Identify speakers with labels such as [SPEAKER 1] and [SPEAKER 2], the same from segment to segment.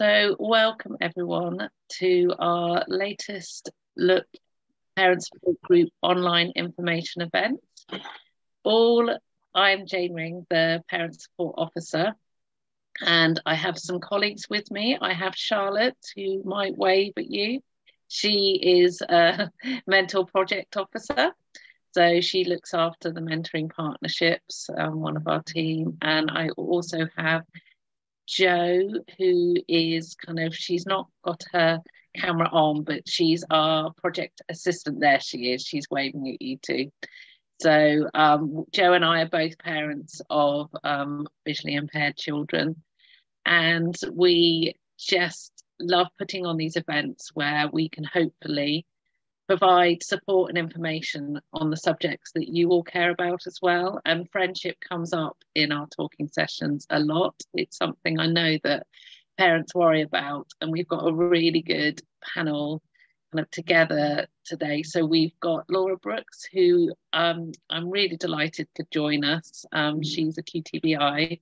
[SPEAKER 1] So welcome everyone to our latest Look Parent Support Group online information event. I'm Jane Ring, the Parent Support Officer, and I have some colleagues with me. I have Charlotte, who might wave at you. She is a Mentor Project Officer. So she looks after the mentoring partnerships, one of our team. And I also have Jo, who is she's not got her camera on, but she's our project assistant. There she is, she's waving at you too. So Jo and I are both parents of visually impaired children, and we just love putting on these events where we can hopefully provide support and information on the subjects that you all care about as well. And friendship comes up in our talking sessions a lot. It's something I know that parents worry about, and we've got a really good panel together today. So we've got Laura Brooks, who I'm really delighted could join us. She's a QTBI,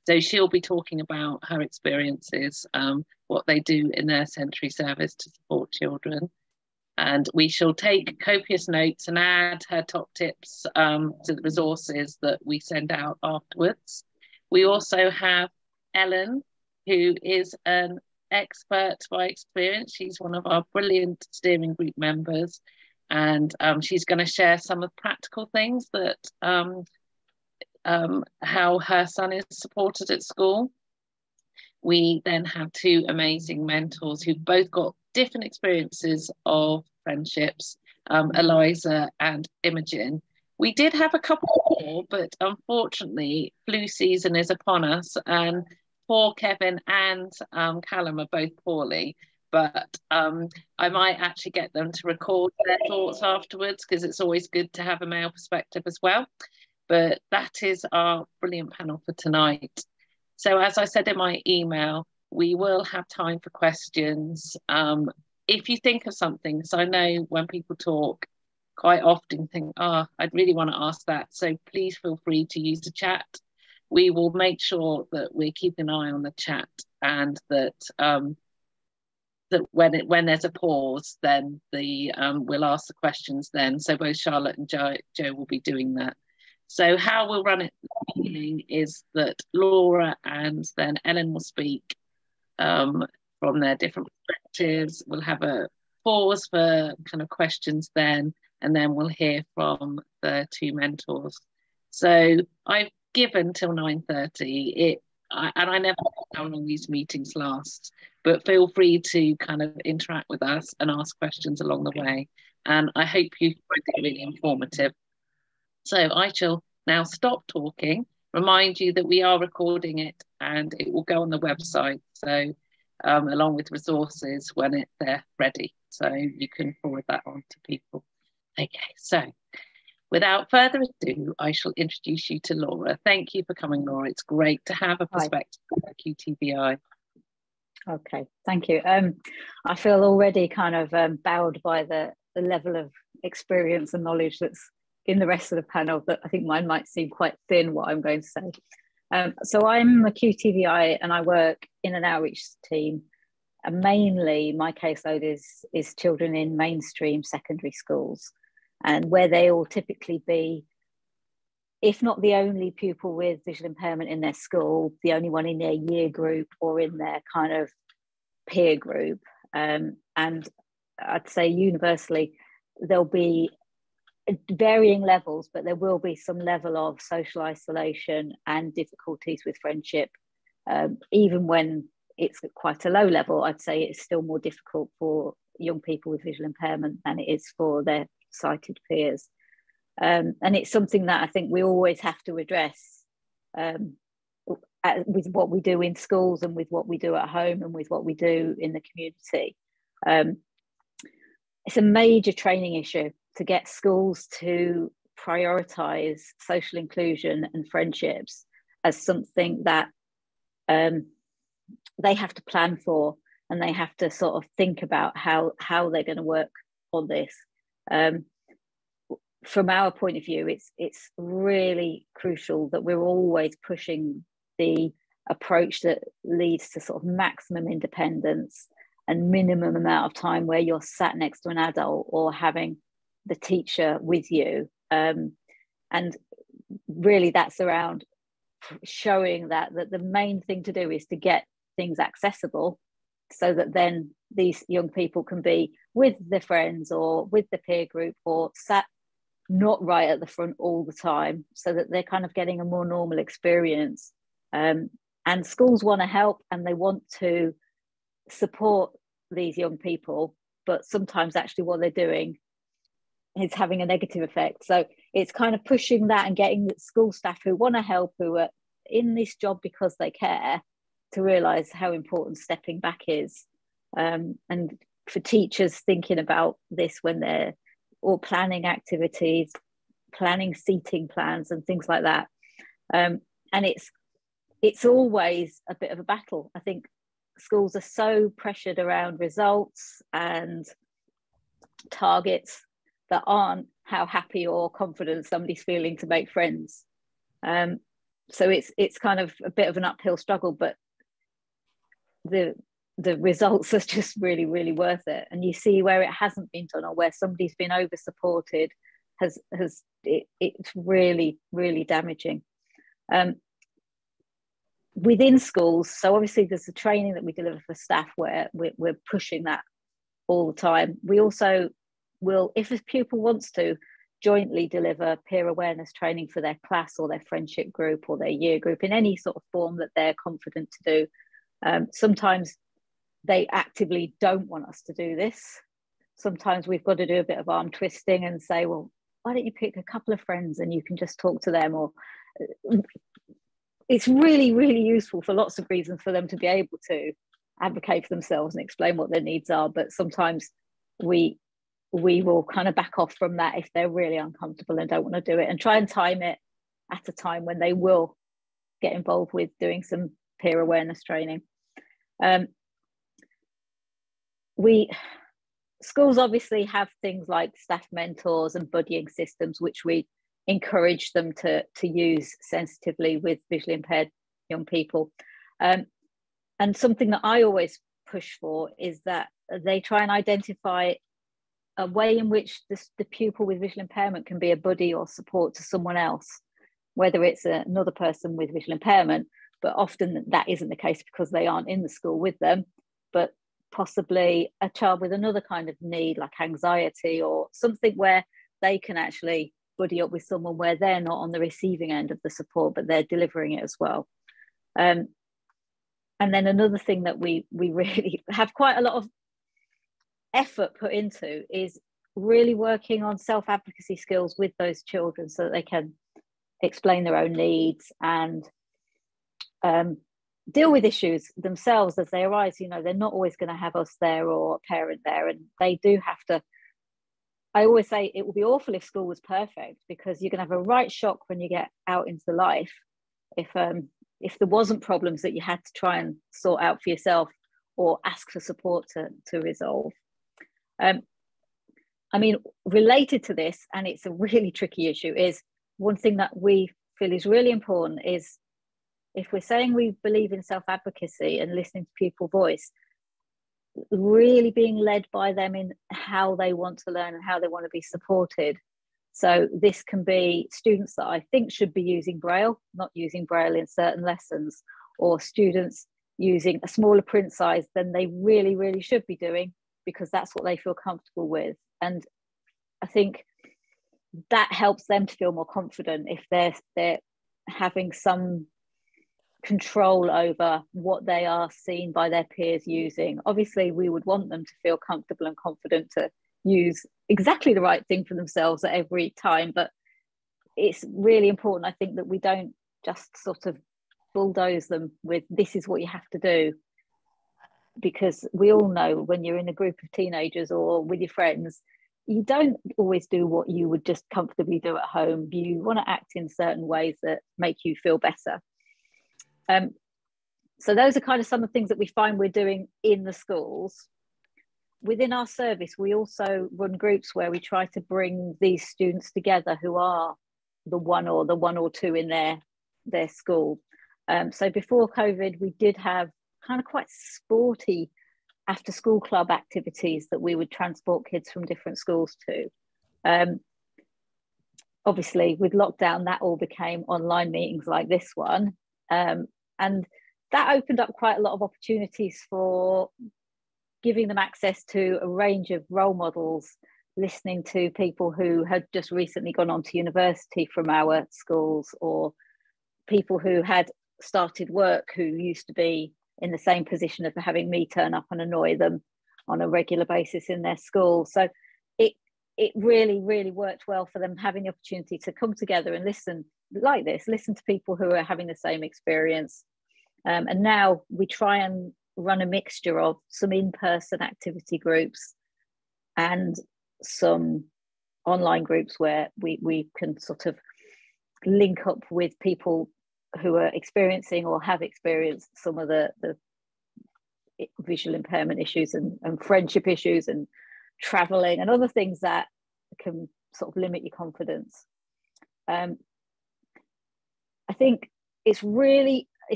[SPEAKER 1] so she'll be talking about her experiences, what they do in their sensory service to support children. And we shall take copious notes and add her top tips to the resources that we send out afterwards. We also have Ellen, who is an expert by experience. She's one of our brilliant steering group members, and she's going to share some of the practical things that how her son is supported at school. We then have two amazing mentors who've both got different experiences of friendships, Eliza and Imogen. We did have a couple more, but unfortunately flu season is upon us, and poor Kevin and Callum are both poorly, but I might actually get them to record their thoughts afterwards, because it's always good to have a male perspective as well. But that is our brilliant panel for tonight. So as I said in my email, we will have time for questions. If you think of something, so I know when people talk, quite often think, I'd really want to ask that. So please feel free to use the chat. We will make sure that we keep an eye on the chat, and that that when there's a pause, then we'll ask the questions then. So both Charlotte and Jo will be doing that. So how we'll run it this evening is that Laura and then Ellen will speak from their different perspectives. We'll have a pause for questions then, and then we'll hear from the two mentors. So I've given till 9:30. And I never know how long these meetings last, but feel free to interact with us and ask questions along the way. And I hope you find it really informative. So I shall now stop talking, remind you that we are recording it, and it will go on the website, so along with resources when they're ready, so you can forward that on to people. Okay, so without further ado, I shall introduce you to Laura. Thank you for coming, Laura. It's great to have a perspective of QTBI.
[SPEAKER 2] Okay, thank you. I feel already bowed by the level of experience and knowledge that's in the rest of the panel, that I think mine might seem quite thin, what I'm going to say. So I'm a QTBI and I work in an outreach team, and mainly my caseload is children in mainstream secondary schools, and where they will typically be, if not the only pupil with visual impairment in their school, the only one in their year group or in their peer group. And I'd say universally, there'll be varying levels, but there will be some level of social isolation and difficulties with friendship. Even when it's at quite a low level, I'd say it's still more difficult for young people with visual impairment than it is for their sighted peers. And it's something that I think we always have to address with what we do in schools and with what we do at home and with what we do in the community. It's a major training issue to get schools to prioritise social inclusion and friendships as something that they have to plan for, and they have to think about how they're going to work on this. From our point of view, it's really crucial that we're always pushing the approach that leads to sort of maximum independence and minimum amount of time where you're sat next to an adult or having the teacher with you. And really that's around showing that the main thing to do is to get things accessible so that then these young people can be with their friends or with the peer group or sat not right at the front all the time, so that they're kind of getting a more normal experience. And schools want to help and they want to support these young people, but sometimes actually what they're doing is having a negative effect. So it's kind of pushing that and getting the school staff who want to help, who are in this job because they care, to realise how important stepping back is. And for teachers thinking about this when they're or planning activities, planning seating plans and things like that. And it's always a bit of a battle. I think schools are so pressured around results and targets that aren't how happy or confident somebody's feeling to make friends. So it's kind of a bit of an uphill struggle, but the results are just really, really worth it. And you see where it hasn't been done or where somebody's been over supported, it's really, really damaging. Within schools, so obviously there's the training that we deliver for staff where we're pushing that all the time. We also will, if a pupil wants to, jointly deliver peer awareness training for their class or their friendship group or their year group in any sort of form that they're confident to do. Sometimes they actively don't want us to do this. Sometimes we've got to do a bit of arm twisting and say, well, why don't you pick a couple of friends and you can just talk to them? Or it's really, really useful for lots of reasons for them to be able to advocate for themselves and explain what their needs are. But sometimes we will kind of back off from that if they're really uncomfortable and don't want to do it, and try and time it at a time when they will get involved with doing some peer awareness training. Schools obviously have things like staff mentors and buddying systems, which we encourage them to use sensitively with visually impaired young people. And something that I always push for is that they try and identify a way in which the pupil with visual impairment can be a buddy or support to someone else, whether it's another person with visual impairment, but often that isn't the case because they aren't in the school with them, but possibly a child with another kind of need like anxiety or something where they can actually buddy up with someone where they're not on the receiving end of the support, but they're delivering it as well. And then another thing that we really have quite a lot of effort put into is really working on self-advocacy skills with those children so that they can explain their own needs and deal with issues themselves as they arise. You know, they're not always going to have us there or a parent there, and they do have to. I always say it would be awful if school was perfect, because you're going to have a right shock when you get out into life if there wasn't problems that you had to try and sort out for yourself or ask for support to resolve. I mean, related to this, and it's a really tricky issue, is one thing that we feel is really important is, if we're saying we believe in self-advocacy and listening to people's voice, really being led by them in how they want to learn and how they want to be supported. So this can be students that I think should be using Braille, not using Braille in certain lessons, or students using a smaller print size than they really, really should be doing because that's what they feel comfortable with. And I think that helps them to feel more confident if they're having some control over what they are seen by their peers using. Obviously, we would want them to feel comfortable and confident to use exactly the right thing for themselves at every time, but it's really important, I think, that we don't just sort of bulldoze them with this is what you have to do, because we all know when you're in a group of teenagers or with your friends, you don't always do what you would just comfortably do at home. You want to act in certain ways that make you feel better. So those are kind of some of the things that we find we're doing in the schools. Within our service, we also run groups where we try to bring these students together who are the one or two in their school. So before COVID, we did have kind of quite sporty after school club activities that we would transport kids from different schools to. Obviously, with lockdown, that all became online meetings like this one. And that opened up quite a lot of opportunities for giving them access to a range of role models, listening to people who had just recently gone on to university from our schools, or people who had started work who used to be in the same position of having me turn up and annoy them on a regular basis in their school. So it really, really worked well for them, having the opportunity to come together and listen like this, listen to people who are having the same experience. And now we try and run a mixture of some in-person activity groups and some online groups where we can sort of link up with people who are experiencing or have experienced some of the visual impairment issues and friendship issues and traveling and other things that can sort of limit your confidence. I think it's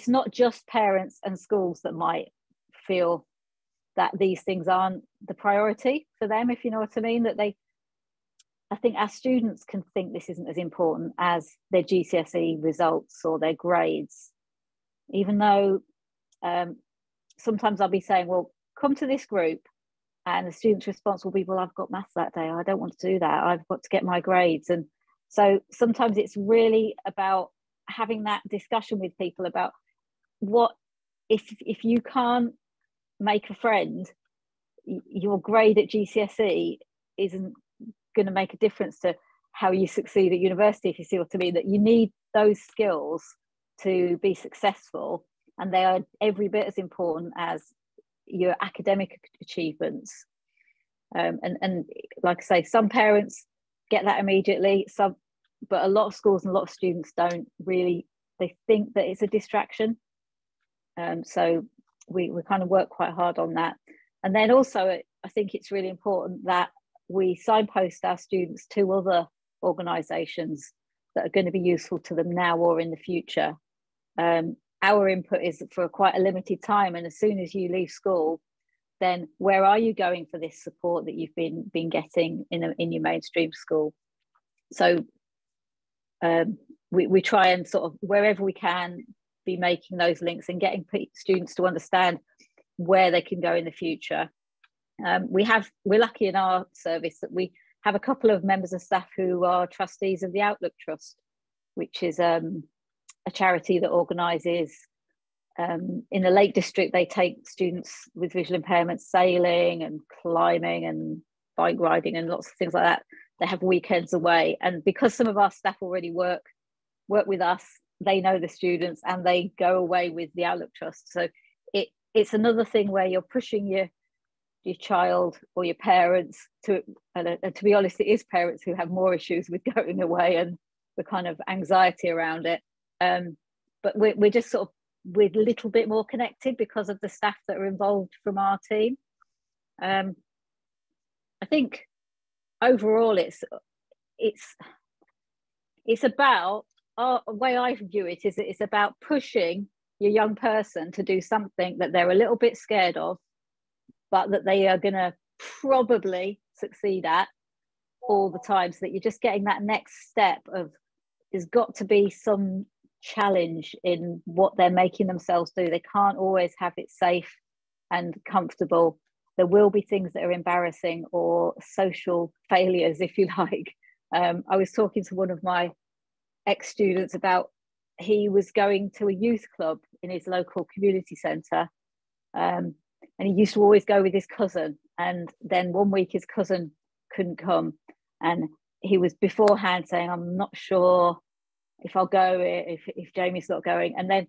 [SPEAKER 2] not just parents and schools that might feel that these things aren't the priority for them, if you know what I mean, that I think our students can think this isn't as important as their GCSE results or their grades, even though sometimes I'll be saying, well, come to this group, and the student's response will be, well, I've got maths that day, I don't want to do that, I've got to get my grades. And so sometimes it's really about having that discussion with people about what if you can't make a friend, your grade at GCSE isn't going to make a difference to how you succeed at university, if you see what I mean, that you need those skills to be successful, and they are every bit as important as your academic achievements. And like I say, some parents get that immediately, but a lot of schools and a lot of students don't really, they think that it's a distraction. So we kind of work quite hard on that. And then also, I think it's really important that we signpost our students to other organisations that are going to be useful to them now or in the future. Our input is for quite a limited time, and as soon as you leave school, then where are you going for this support that you've been getting in your mainstream school? So we try and sort of, wherever we can, be making those links and getting students to understand where they can go in the future. We're lucky in our service that we have a couple of members of staff who are trustees of the Outlook Trust, which is a charity that organises in the Lake District. They take students with visual impairments sailing and climbing and bike riding and lots of things like that. They have weekends away, and because some of our staff already work with us, they know the students and they go away with the Outlook Trust. So it's another thing where you're pushing your child or your parents to, and to be honest, it is parents who have more issues with going away and the kind of anxiety around it. But we're just sort of, we're a little bit more connected because of the staff that are involved from our team. I think overall it's about, the way I view it is that it's about pushing your young person to do something that they're a little bit scared of, but that they are going to probably succeed at all the time, so that you're just getting that next step of, there's got to be some challenge in what they're making themselves do. They can't always have it safe and comfortable. There will be things that are embarrassing or social failures, if you like. I was talking to one of my ex-students about, he was going to a youth club in his local community centre, and he used to always go with his cousin, and then one week his cousin couldn't come, and he was beforehand saying, I'm not sure if I'll go, if Jamie's not going. And then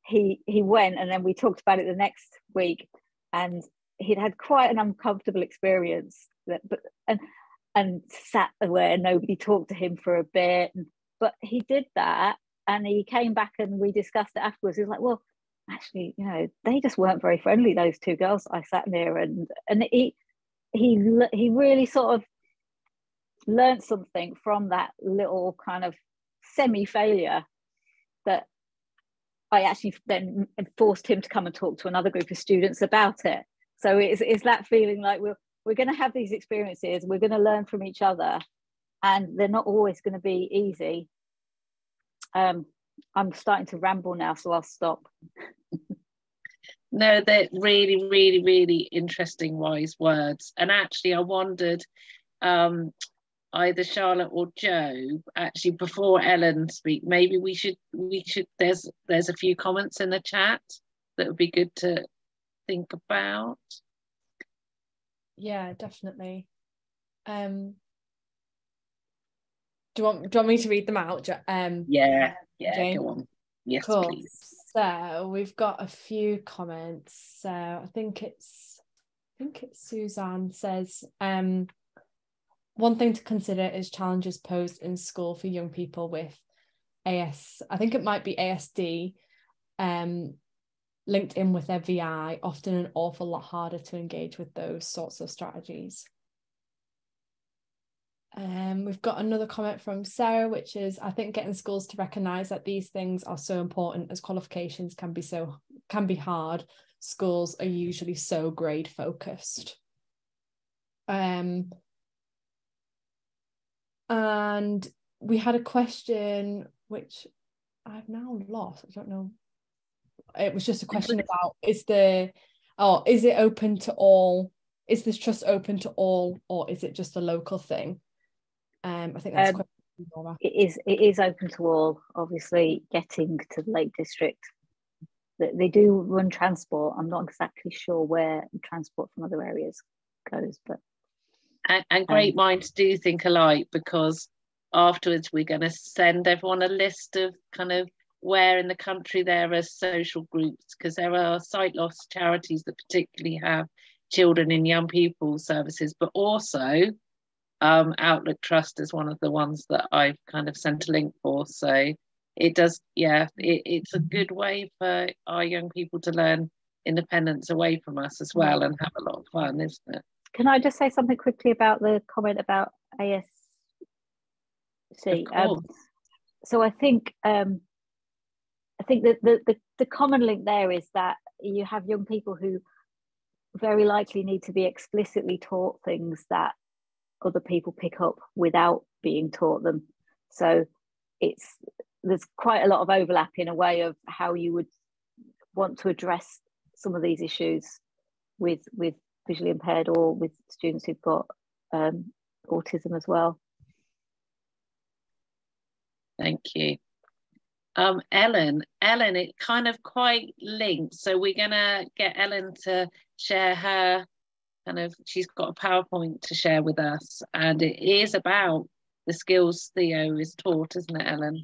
[SPEAKER 2] he went, and then we talked about it the next week, and he'd had quite an uncomfortable experience, and sat where nobody talked to him for a bit. But he did that, and he came back and we discussed it afterwards. He was like, well, actually, they just weren't very friendly, those two girls I sat near. And he really sort of learned something from that little kind of semi-failure, that I actually then forced him to come and talk to another group of students about it. So it's that feeling like we're going to have these experiences, we're going to learn from each other, and they're not always going to be easy. I'm starting to ramble now, so I'll stop.
[SPEAKER 1] No, they're really, really, really interesting, wise words. And actually, I wondered, either Charlotte or Joe, actually, before Ellen speak, maybe we should. There's a few comments in the chat that would be good to think about.
[SPEAKER 3] Yeah, definitely. Do you want me to read them out?
[SPEAKER 1] Yeah,
[SPEAKER 3] Jane?
[SPEAKER 1] go on. Yes,
[SPEAKER 3] cool.
[SPEAKER 1] Please.
[SPEAKER 3] So we've got a few comments. So I think it's Suzanne says, one thing to consider is challenges posed in school for young people with I think it might be ASD, linked in with their VI, often an awful lot harder to engage with those sorts of strategies. We've got another comment from Sarah, which is, I think getting schools to recognise that these things are so important as qualifications can be hard. Schools are usually so grade focused. And we had a question which I've now lost. I don't know. It was just a question about is it open to all? Is this trust open to all, or is it just a local thing? I think that's quite
[SPEAKER 2] it is open to all. Obviously, getting to the Lake District, they do run transport. I'm not exactly sure where transport from other areas goes, but
[SPEAKER 1] and great minds do think alike, because afterwards we're going to send everyone a list of kind of where in the country there are social groups, because there are sight loss charities that particularly have children and young people services, but also Outlook Trust is one of the ones that I've kind of sent a link for. So it does, it's a good way for our young people to learn independence away from us as well, and have a lot of fun, isn't it?
[SPEAKER 2] Can I just say something quickly about the comment about ASC? So I think that the common link there is that you have young people who very likely need to be explicitly taught things that other people pick up without being taught them. So there's quite a lot of overlap in a way of how you would want to address some of these issues with visually impaired or with students who've got autism as well.
[SPEAKER 1] Thank you. Ellen, it kind of quite linked. So we're gonna get Ellen to share her she's got a PowerPoint to share with us, and it is about the skills Theo is taught, isn't it, Ellen?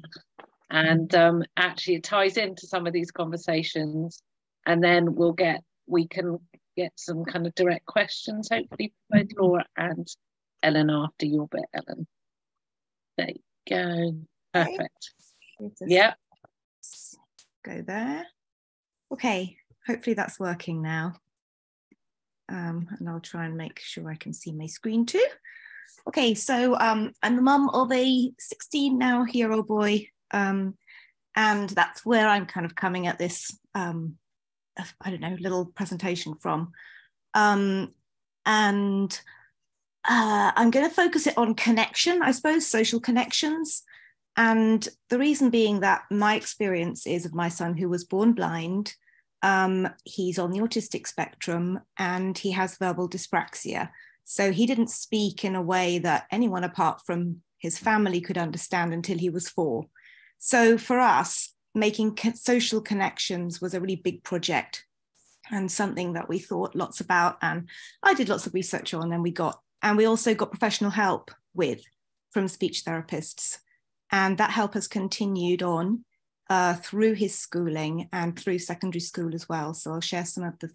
[SPEAKER 1] And actually it ties into some of these conversations, and then we can get some kind of direct questions, hopefully, both Laura and Ellen after your bit, Ellen. There you go. Perfect. Yeah.
[SPEAKER 4] Go there. Okay, hopefully that's working now. And I'll try and make sure I can see my screen too. Okay, so I'm the mum of a 16-now-year-old boy, and that's where I'm kind of coming at this, I don't know, little presentation from. And I'm going to focus it on connection, I suppose, social connections. And the reason being that my experience is of my son who was born blind. He's on the autistic spectrum and he has verbal dyspraxia. So he didn't speak in a way that anyone apart from his family could understand until he was 4. So for us, making social connections was a really big project and something that we thought lots about. And I did lots of research on, and we also got professional help from speech therapists. And that help has continued on through his schooling and through secondary school as well. So I'll share some of the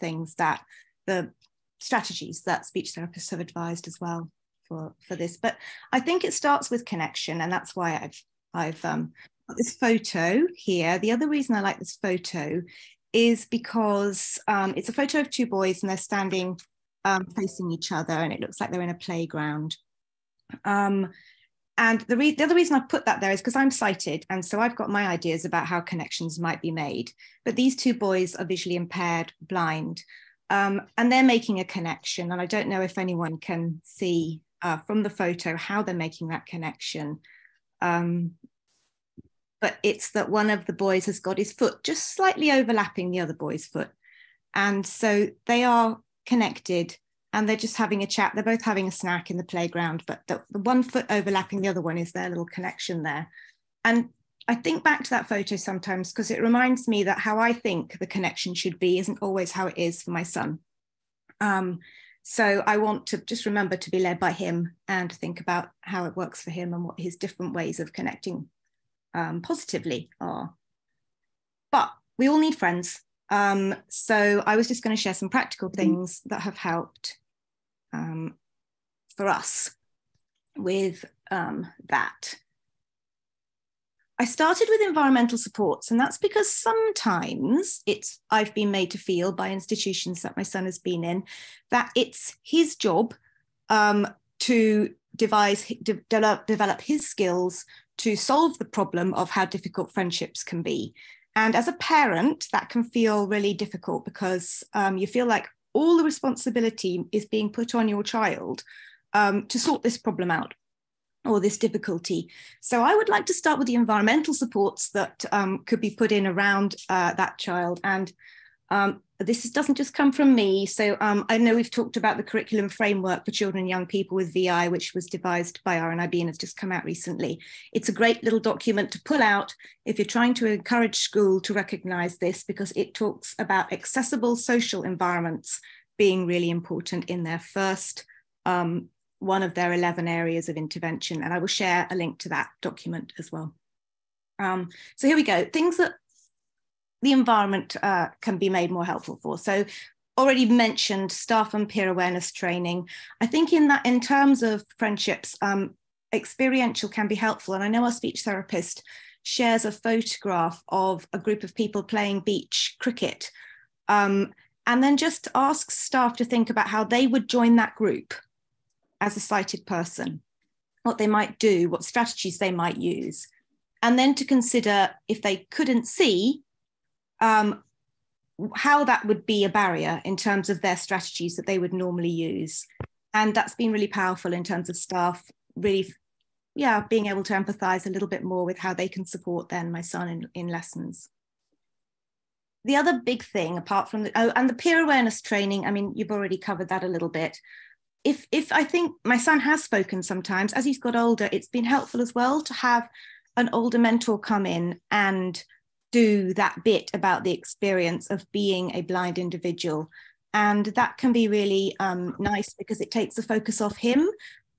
[SPEAKER 4] strategies that speech therapists have advised as well for this. But I think it starts with connection, and that's why I've got this photo here. The other reason I like this photo is because it's a photo of 2 boys and they're standing facing each other, and it looks like they're in a playground. And the other reason I put that there is because I'm sighted. And so I've got my ideas about how connections might be made. But these two boys are visually impaired, blind, and they're making a connection. And I don't know if anyone can see from the photo how they're making that connection. But it's that one of the boys has got his foot just slightly overlapping the other boy's foot. And so they are connected and they're just having a chat. They're both having a snack in the playground, but the one foot overlapping the other one is their little connection there. And I think back to that photo sometimes because it reminds me that how I think the connection should be isn't always how it is for my son. So I want to just remember to be led by him and think about how it works for him and what his different ways of connecting positively are. But we all need friends. So I was just going to share some practical things that have helped for us with that. I started with environmental supports, and that's because sometimes I've been made to feel by institutions that my son has been in that it's his job to develop his skills to solve the problem of how difficult friendships can be. And as a parent, that can feel really difficult because you feel like all the responsibility is being put on your child to sort this problem out or this difficulty. So I would like to start with the environmental supports that could be put in around that child. And this doesn't just come from me. So I know we've talked about the curriculum framework for children and young people with VI, which was devised by RNIB and has just come out recently. It's a great little document to pull out if you're trying to encourage school to recognize this, because it talks about accessible social environments being really important in their first one of their 11 areas of intervention. And I will share a link to that document as well. So here we go, things that the environment can be made more helpful for. So already mentioned staff and peer awareness training. I think in terms of friendships, experiential can be helpful. And I know our speech therapist shares a photograph of a group of people playing beach cricket, and then just asks staff to think about how they would join that group as a sighted person, what they might do, what strategies they might use, and then to consider if they couldn't see, how that would be a barrier in terms of their strategies that they would normally use. And that's been really powerful in terms of staff really, being able to empathize a little bit more with how they can support then my son in lessons. The other big thing, apart from and the peer awareness training, I mean, you've already covered that a little bit. If I think my son has spoken sometimes, as he's got older, it's been helpful as well to have an older mentor come in and do that bit about the experience of being a blind individual. And that can be really nice because it takes the focus off him,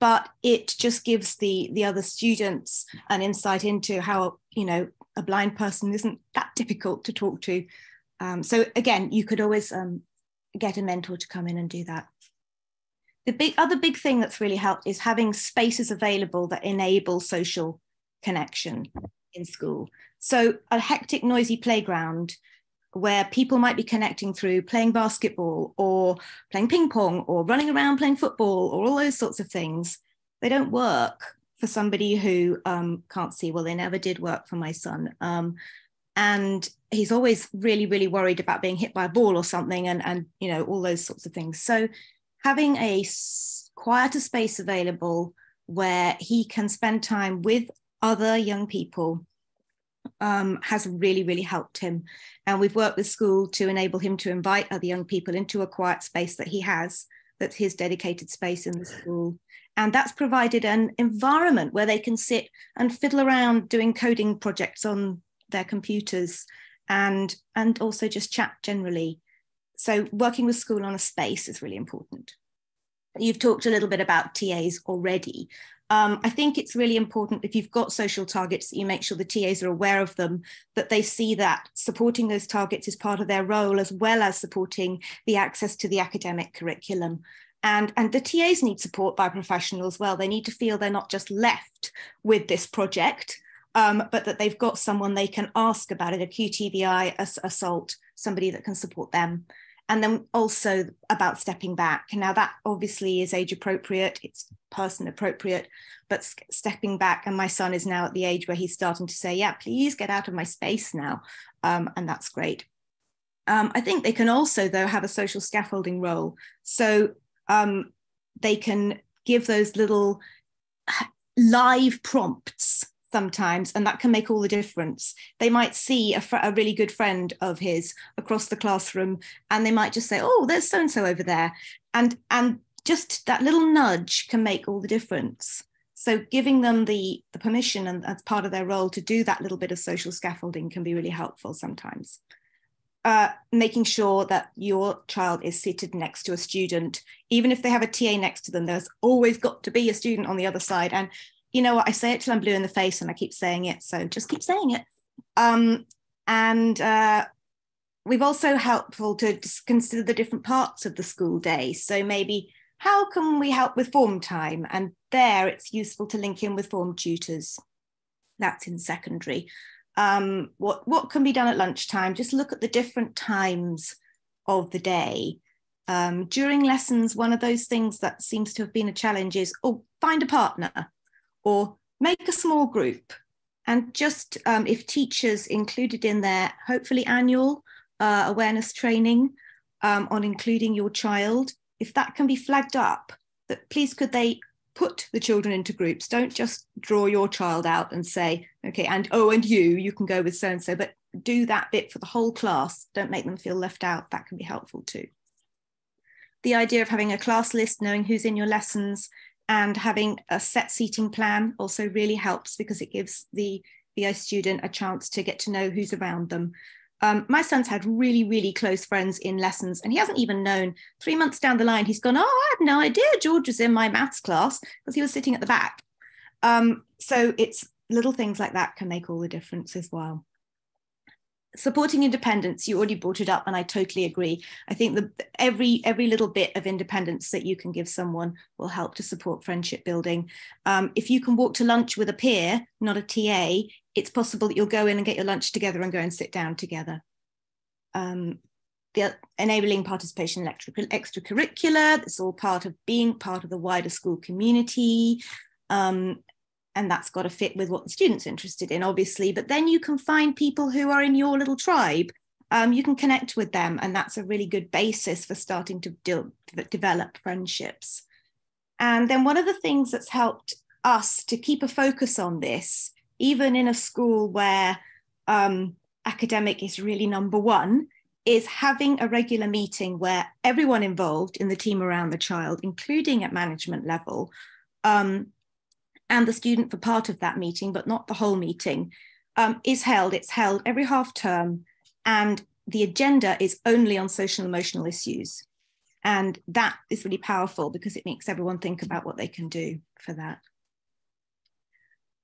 [SPEAKER 4] but it just gives the other students an insight into how, a blind person isn't that difficult to talk to. So again, you could always get a mentor to come in and do that. The other big thing that's really helped is having spaces available that enable social connection in school. So a hectic, noisy playground where people might be connecting through playing basketball or playing ping pong or running around playing football or all those sorts of things, they don't work for somebody who can't see. Well, they never did work for my son. And he's always really, really worried about being hit by a ball or something and all those sorts of things. So having a quieter space available where he can spend time with other young people has really, really helped him. And we've worked with school to enable him to invite other young people into a quiet space that he has, that's his dedicated space in the school. And that's provided an environment where they can sit and fiddle around doing coding projects on their computers and also just chat generally. So working with school on a space is really important. You've talked a little bit about TAs already. I think it's really important if you've got social targets that you make sure the TAs are aware of them, that they see that supporting those targets is part of their role as well as supporting the access to the academic curriculum. And the TAs need support by professionals as well. They need to feel they're not just left with this project, but that they've got someone they can ask about it, a QTVI, a SALT, somebody that can support them. And then also about stepping back. Now that obviously is age appropriate, it's person appropriate, but stepping back, and my son is now at the age where he's starting to say, yeah, please get out of my space now. And that's great. I think they can also, though, have a social scaffolding role. So they can give those little live prompts sometimes, and that can make all the difference. They might see a really good friend of his across the classroom, and they might just say, oh, there's so-and-so over there. And just that little nudge can make all the difference. So giving them the permission and as part of their role to do that little bit of social scaffolding can be really helpful sometimes. Making sure that your child is seated next to a student, even if they have a TA next to them, there's always got to be a student on the other side. And you know what, I say it till I'm blue in the face and I keep saying it, so just keep saying it. We've also helpful to consider the different parts of the school day. So maybe how can we help with form time? And there it's useful to link in with form tutors. That's in secondary. What can be done at lunchtime? Just look at the different times of the day. During lessons, one of those things that seems to have been a challenge is, find a partner or make a small group. And just if teachers included in their hopefully annual awareness training on including your child, if that can be flagged up, that please could they put the children into groups. Don't just draw your child out and say, okay, and you can go with so-and-so, but do that bit for the whole class. Don't make them feel left out. That can be helpful too. The idea of having a class list, knowing who's in your lessons, and having a set seating plan also really helps, because it gives the VI student a chance to get to know who's around them. My son's had really, really close friends in lessons, and he hasn't even known. 3 months down the line, he's gone, I had no idea George was in my maths class, because he was sitting at the back. So it's little things like that can make all the difference as well. Supporting independence, you already brought it up, and I totally agree. I think that every little bit of independence that you can give someone will help to support friendship building. If you can walk to lunch with a peer, not a TA, it's possible that you'll go in and get your lunch together and go and sit down together. The enabling participation in extracurricular, it's all part of being part of the wider school community. And that's got to fit with what the student's interested in, obviously. But then you can find people who are in your little tribe. You can connect with them, and that's a really good basis for starting to develop friendships. And then one of the things that's helped us to keep a focus on this, even in a school where academic is really number one, is having a regular meeting where everyone involved in the team around the child, including at management level, and the student for part of that meeting, but not the whole meeting, is held. It's held every half term, and the agenda is only on social and emotional issues. And that is really powerful because it makes everyone think about what they can do for that.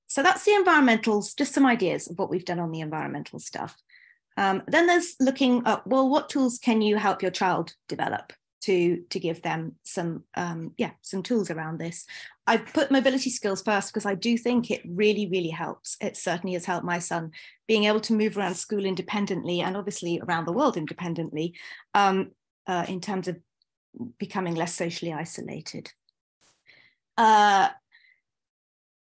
[SPEAKER 4] So that's the environmentals, just some ideas of what we've done on the environmental stuff. Then there's looking at, well, what tools can you help your child develop to give them some tools around this. I put mobility skills first because I do think it really, really helps. It certainly has helped my son being able to move around school independently and obviously around the world independently in terms of becoming less socially isolated.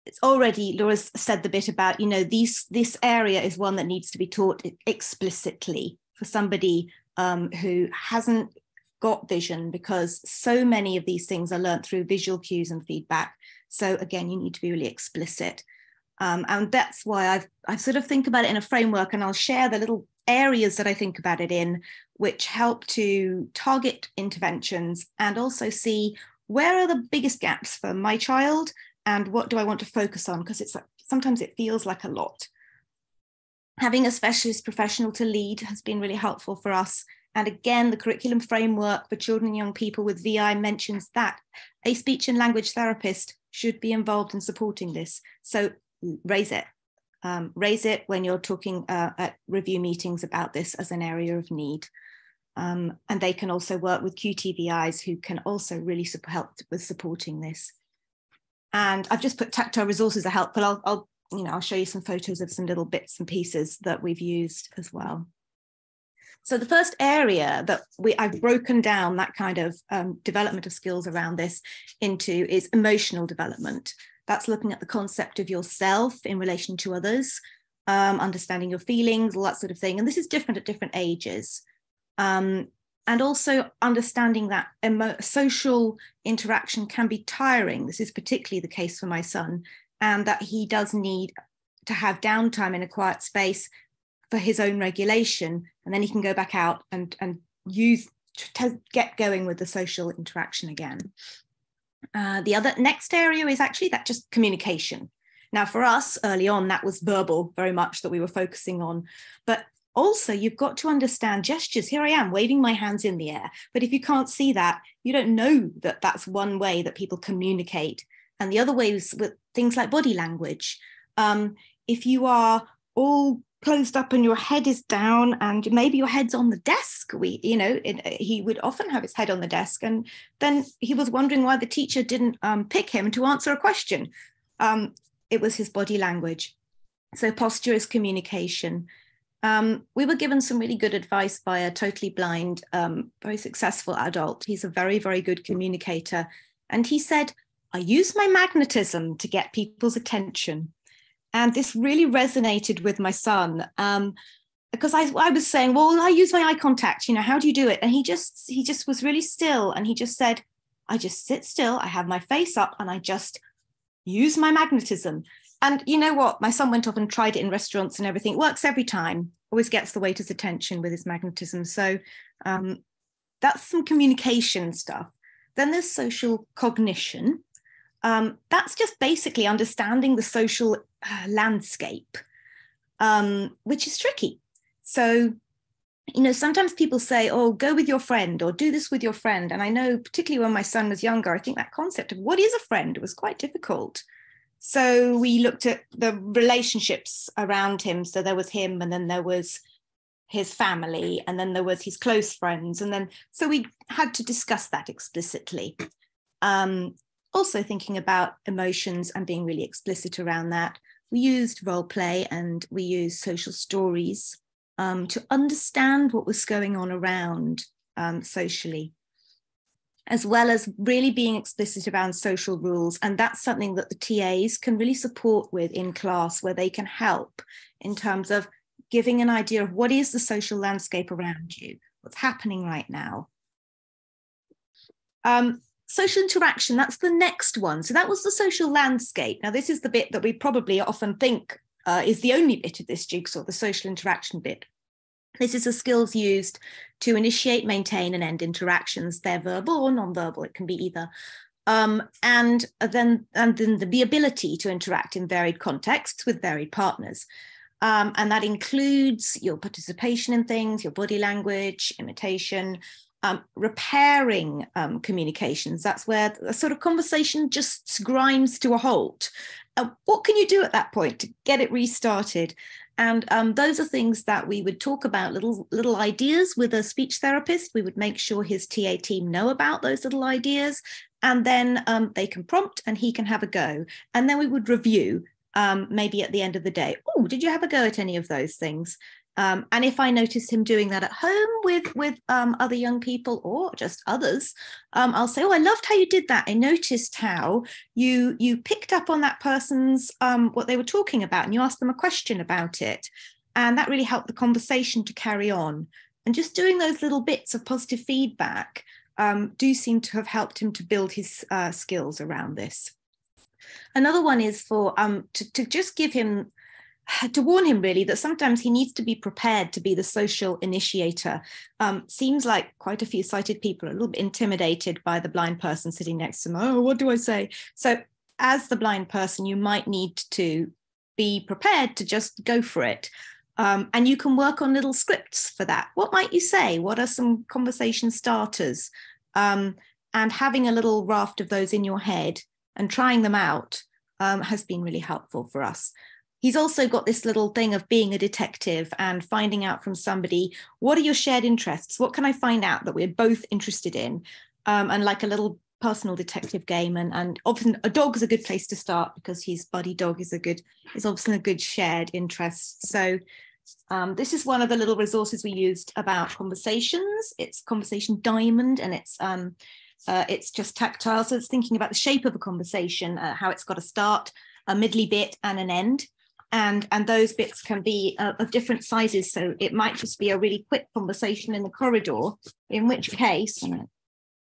[SPEAKER 4] It's already, Laura's said the bit about, this area is one that needs to be taught explicitly for somebody who hasn't got vision, because so many of these things are learnt through visual cues and feedback. So again, you need to be really explicit. And that's why I sort of think about it in a framework, and I'll share the little areas that I think about it in, which help to target interventions and also see where are the biggest gaps for my child and what do I want to focus on, because sometimes it feels like a lot. Having a specialist professional to lead has been really helpful for us. And again, the curriculum framework for children and young people with VI mentions that a speech and language therapist should be involved in supporting this. So raise it. Raise it when you're talking at review meetings about this as an area of need. And they can also work with QTVIs who can also really help with supporting this. And I've just put tactile resources are helpful. I'll show you some photos of some little bits and pieces that we've used as well. So the first area that I've broken down that kind of development of skills around this into is emotional development. That's looking at the concept of yourself in relation to others, understanding your feelings, all that sort of thing. And this is different at different ages. And also understanding that social interaction can be tiring. This is particularly the case for my son, and that he does need to have downtime in a quiet space for his own regulation, and then he can go back out and use to get going with the social interaction again. The other next area is actually that just communication. Now for us early on, that was verbal very much that we were focusing on, but also you've got to understand gestures. Here I am waving my hands in the air, but if you can't see that, you don't know that that's one way that people communicate. And the other ways with things like body language. If you are all closed up and your head is down and maybe your head's on the desk, he would often have his head on the desk, and then he was wondering why the teacher didn't pick him to answer a question. It was his body language. So posture is communication. We were given some really good advice by a totally blind, very successful adult. He's a very, very good communicator. And he said, I use my magnetism to get people's attention. And this really resonated with my son, because I was saying, well, I use my eye contact, how do you do it? And he just was really still. And he just said, I just sit still, I have my face up, and I just use my magnetism. And you know what? My son went off and tried it in restaurants and everything. It works every time, always gets the waiter's attention with his magnetism. So that's some communication stuff. Then there's social cognition. That's just basically understanding the social landscape, which is tricky. So, sometimes people say, oh, go with your friend or do this with your friend. And I know particularly when my son was younger, I think that concept of what is a friend was quite difficult. So we looked at the relationships around him. So there was him, and then there was his family, and then there was his close friends. And then, so we had to discuss that explicitly. Also thinking about emotions and being really explicit around that. We used role play and we used social stories to understand what was going on around socially, as well as really being explicit around social rules. And that's something that the TAs can really support with in class, where they can help in terms of giving an idea of what is the social landscape around you, what's happening right now. Social interaction, that's the next one. So that was the social landscape. Now, this is the bit that we probably often think is the only bit of this jigsaw, the social interaction bit. This is the skills used to initiate, maintain, and end interactions. They're verbal or non-verbal, it can be either. And then the ability to interact in varied contexts with varied partners. And that includes your participation in things, your body language, imitation, repairing communications. That's where a sort of conversation just grinds to a halt. What can you do at that point to get it restarted? And those are things that we would talk about, little ideas with a speech therapist. We would make sure his TA team know about those little ideas, and then they can prompt and he can have a go. And then we would review maybe at the end of the day. Oh, did you have a go at any of those things? And if I notice him doing that at home with other young people or just others, I'll say, oh, I loved how you did that. I noticed how you picked up on that person's, what they were talking about, and you asked them a question about it. And that really helped the conversation to carry on. And just doing those little bits of positive feedback do seem to have helped him to build his skills around this. Another one is for to just give him, to warn him really that sometimes he needs to be prepared to be the social initiator. Seems like quite a few sighted people are a little bit intimidated by the blind person sitting next to them. Oh, what do I say? So as the blind person, you might need to be prepared to just go for it. And you can work on little scripts for that. What might you say? What are some conversation starters? And having a little raft of those in your head and trying them out has been really helpful for us. He's also got this little thing of being a detective and finding out from somebody, what are your shared interests? What can I find out that we're both interested in? And like a little personal detective game. And often a dog is a good place to start because his buddy dog is obviously a good shared interest. So This is one of the little resources we used about conversations. It's Conversation Diamond, and it's just tactile. So it's thinking about the shape of a conversation, how it's got a start, a middly bit, and an end. And those bits can be of different sizes. So it might just be a really quick conversation in the corridor, in which case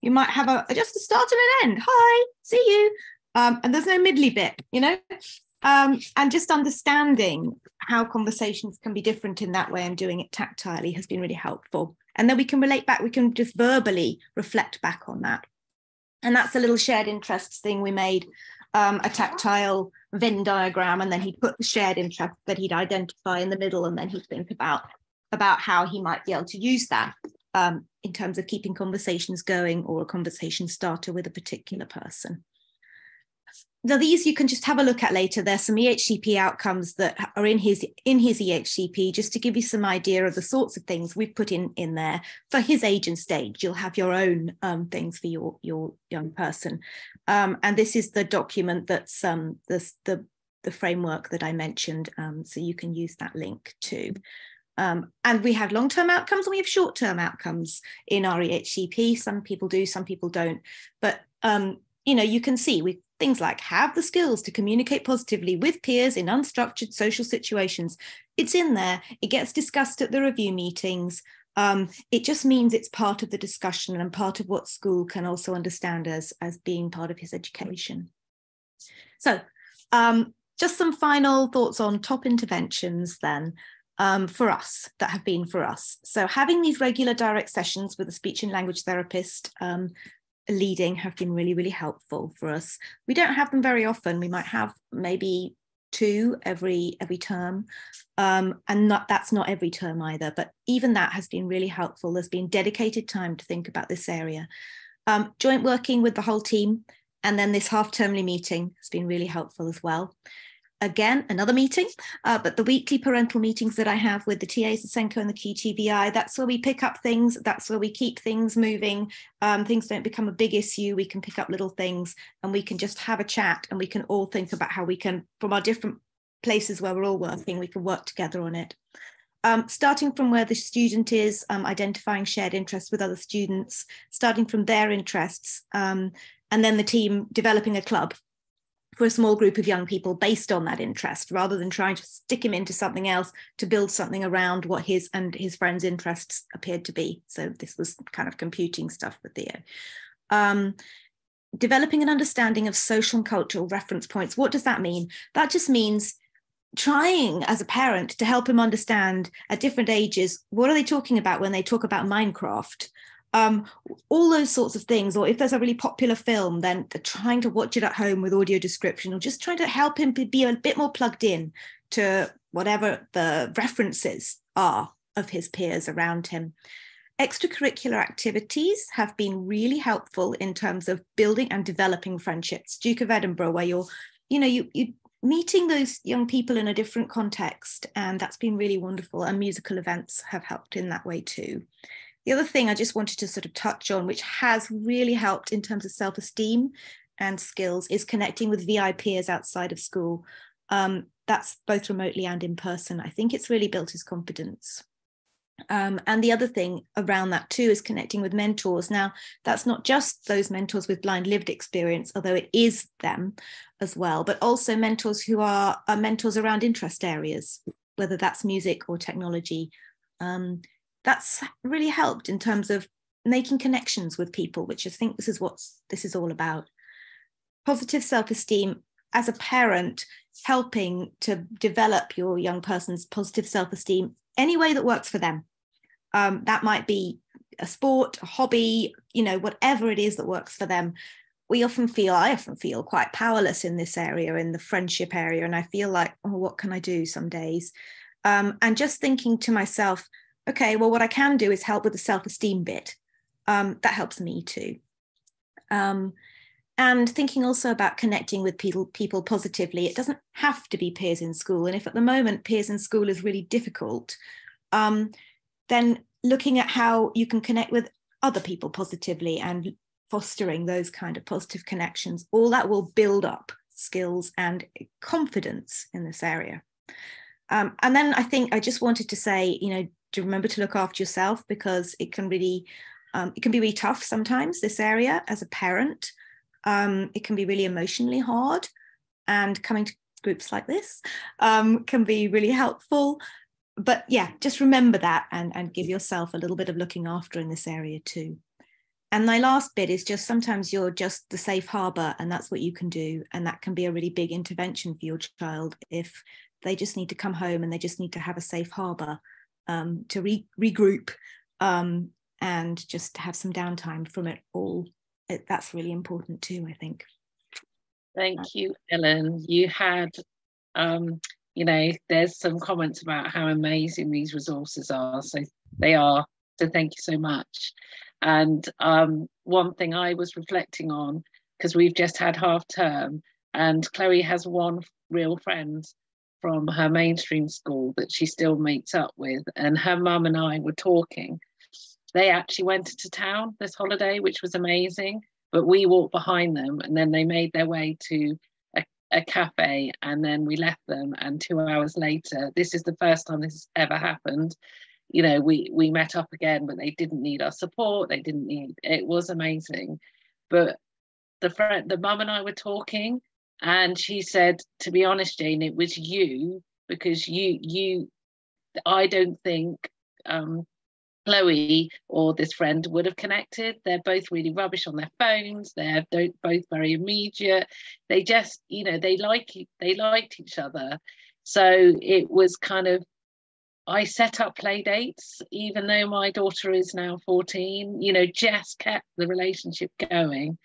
[SPEAKER 4] you might have just a start and an end. Hi, see you. And there's no middly bit, and just understanding how conversations can be different in that way and doing it tactilely has been really helpful. And then we can relate back, we can just verbally reflect back on that. And that's a little shared interests thing we made, a tactile Venn diagram, and then he'd put the shared interest that he'd identify in the middle, and then he'd think about how he might be able to use that in terms of keeping conversations going, or a conversation starter with a particular person. Now, these you can just have a look at later. There's some EHCP outcomes that are in his EHCP, just to give you some idea of the sorts of things we've put in there for his age and stage. You'll have your own things for your young person. And this is the document that's the framework that I mentioned. So you can use that link too. And we have long-term outcomes and we have short-term outcomes in our EHCP. Some people do, some people don't. But, you can see things like have the skills to communicate positively with peers in unstructured social situations. It's in there. It gets discussed at the review meetings. It just means it's part of the discussion and part of what school can also understand as being part of his education. So just some final thoughts on top interventions then for us, that have been for us. So having these regular direct sessions with a speech and language therapist leading have been really, really helpful for us. We don't have them very often. We might have maybe 2 every term, and that's not every term either, but even that has been really helpful. There's been dedicated time to think about this area. Joint working with the whole team, and then this half-termly meeting has been really helpful as well. Again, another meeting, but the weekly parental meetings that I have with the TAs, the SENCO and the key TVI, that's where we pick up things, that's where we keep things moving. Things don't become a big issue. We can pick up little things and we can just have a chat, and we can all think about how we can, from our different places where we're all working, we can work together on it. Starting from where the student is, identifying shared interests with other students, starting from their interests, and then the team developing a club for a small group of young people based on that interest, rather than trying to stick him into something else to build something around what his and his friends' interests appeared to be. So this was kind of computing stuff with Theo. Developing an understanding of social and cultural reference points. What does that mean? That just means trying as a parent to help him understand at different ages, what are they talking about when they talk about Minecraft? All those sorts of things. Or if there's a really popular film, then trying to watch it at home with audio description, or just trying to help him be a bit more plugged in to whatever the references are of his peers around him. Extracurricular activities have been really helpful in terms of building and developing friendships. Duke of Edinburgh, where you're meeting those young people in a different context, and that's been really wonderful. And musical events have helped in that way too. The other thing I just wanted to sort of touch on, which has really helped in terms of self-esteem and skills, is connecting with VI peers outside of school. That's both remotely and in person. I think it's really built his confidence. And the other thing around that too is connecting with mentors. Now, that's not just those mentors with blind lived experience, although it is them as well, but also mentors who are mentors around interest areas, whether that's music or technology. That's really helped in terms of making connections with people, which I think this is what this is all about. Positive self-esteem as a parent, helping to develop your young person's positive self-esteem any way that works for them. That might be a sport, a hobby, whatever it is that works for them. I often feel quite powerless in this area, in the friendship area, and I feel like, oh, what can I do some days? And just thinking to myself, okay, well, what I can do is help with the self-esteem bit. That helps me too. And thinking also about connecting with people positively. It doesn't have to be peers in school. And if at the moment peers in school is really difficult, then looking at how you can connect with other people positively and fostering those kind of positive connections, all that will build up skills and confidence in this area. And then I think I just wanted to say, to remember to look after yourself, because it can be really tough sometimes, this area as a parent. It can be really emotionally hard, and coming to groups like this can be really helpful. But yeah, just remember that, and give yourself a little bit of looking after in this area too. And my last bit is just, sometimes you're just the safe harbor, and that's what you can do. And that can be a really big intervention for your child if they just need to come home and they just need to have a safe harbor to regroup and just have some downtime from it all. That's really important too, I think.
[SPEAKER 1] Thank you, Ellen. You had, there's some comments about how amazing these resources are. So they are. So thank you so much. And one thing I was reflecting on, because we've just had half term, and Chloe has one real friend from her mainstream school that she still meets up with, and her mum and I were talking. They actually went to town this holiday, which was amazing, but we walked behind them, and then they made their way to a cafe, and then we left them, and 2 hours later, this is the first time this has ever happened, we met up again, but they didn't need our support. It was amazing. But the mum and I were talking, and she said, to be honest, Jane, it was you, because I don't think Chloe or this friend would have connected. They're both really rubbish on their phones. They're both very immediate. They just, they liked each other. So it was kind of, I set up play dates, even though my daughter is now 14, just kept the relationship going.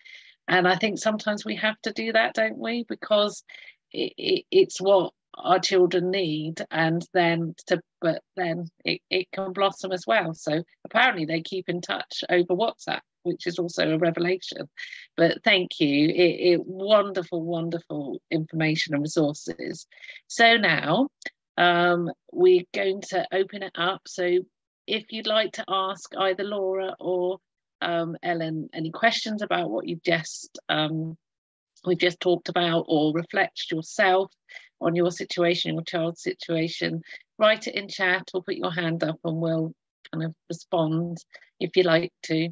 [SPEAKER 1] And I think sometimes we have to do that, don't we? Because it's what our children need, and then it can blossom as well. So apparently they keep in touch over WhatsApp, which is also a revelation. But thank you. It wonderful, wonderful information and resources. So now we're going to open it up. So if you'd like to ask either Laura or Ellen any questions about what we've just talked about, or reflect yourself on your situation, your child's situation, write it in chat or put your hand up, and we'll kind of respond if you like to.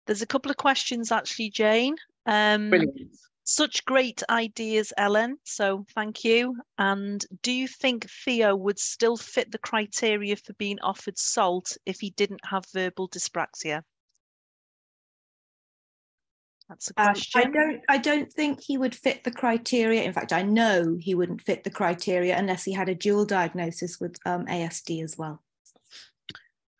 [SPEAKER 5] There's a couple of questions actually, Jane.
[SPEAKER 1] Brilliant.
[SPEAKER 5] Such great ideas, Ellen, so thank you. And do you think Theo would still fit the criteria for being offered salt if he didn't have verbal dyspraxia? That's a question.
[SPEAKER 4] I don't think he would fit the criteria. In fact, I know he wouldn't fit the criteria unless he had a dual diagnosis with ASD as well.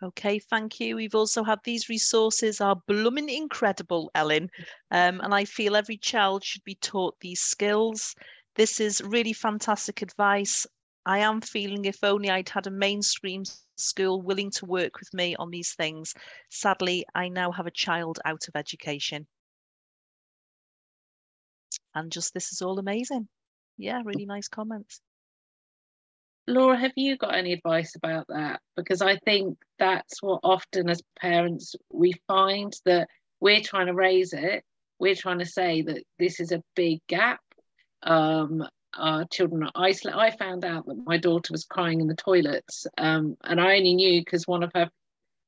[SPEAKER 5] Okay, thank you. We've also had these resources are blooming incredible, Ellen. And I feel every child should be taught these skills. This is really fantastic advice. I am feeling if only I'd had a mainstream school willing to work with me on these things. Sadly, I now have a child out of education. And just, this is all amazing. Yeah, really nice comments.
[SPEAKER 1] Laura, have you got any advice about that? Because I think that's what often as parents we find, that we're trying to raise it. We're trying to say that this is a big gap. Our children are isolated. I found out that my daughter was crying in the toilets, and I only knew because one of her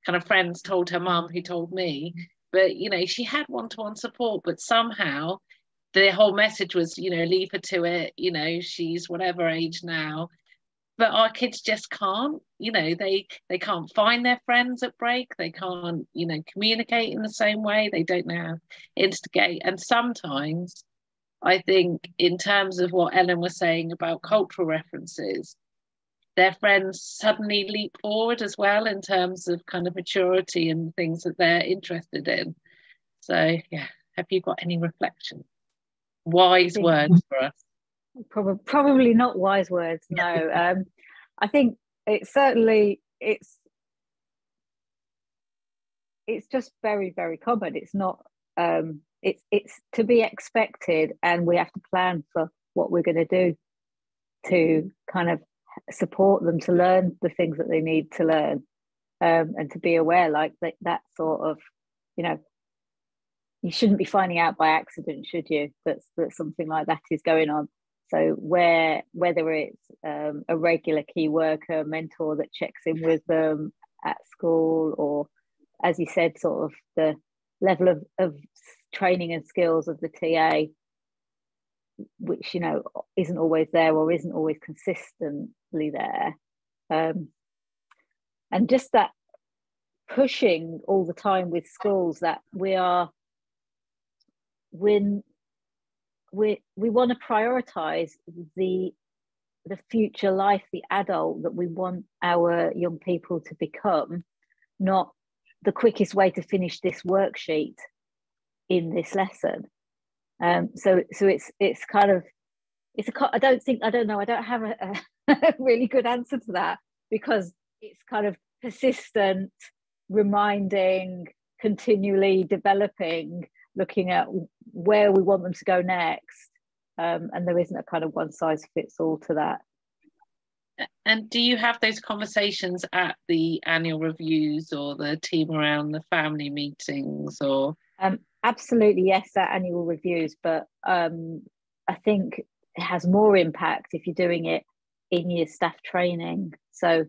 [SPEAKER 1] kind of friends told her mum, who told me. But she had one-to-one support, but somehow the whole message was, leave her to it. She's whatever age now. But our kids just can't, they can't find their friends at break. They can't, communicate in the same way. They don't know how to instigate. And sometimes I think, in terms of what Ellen was saying about cultural references, their friends suddenly leap forward as well in terms of kind of maturity and things that they're interested in. So, yeah, have you got any reflection? Wise words for us?
[SPEAKER 2] Probably not wise words, no. I think it's just very, very common. It's not it's to be expected, and we have to plan for what we're going to do to kind of support them to learn the things that they need to learn, and to be aware, like that sort of, you shouldn't be finding out by accident, should you, that something like that is going on. So whether it's a regular key worker mentor that checks in with them at school, or as you said, sort of the level of training and skills of the TA, which, you know, isn't always there or isn't always consistently there. And just that pushing all the time with schools that we want to prioritize the future life, the adult that we want our young people to become, not the quickest way to finish this worksheet in this lesson. So it's kind of, I don't know, I don't have a really good answer to that, because it's kind of persistent, reminding, continually developing, looking at where we want them to go next. And there isn't a kind of one size fits all to that.
[SPEAKER 1] And do you have those conversations at the annual reviews or the team around the family meetings, or?
[SPEAKER 2] Absolutely, yes, at annual reviews, but I think it has more impact if you're doing it in your staff training. So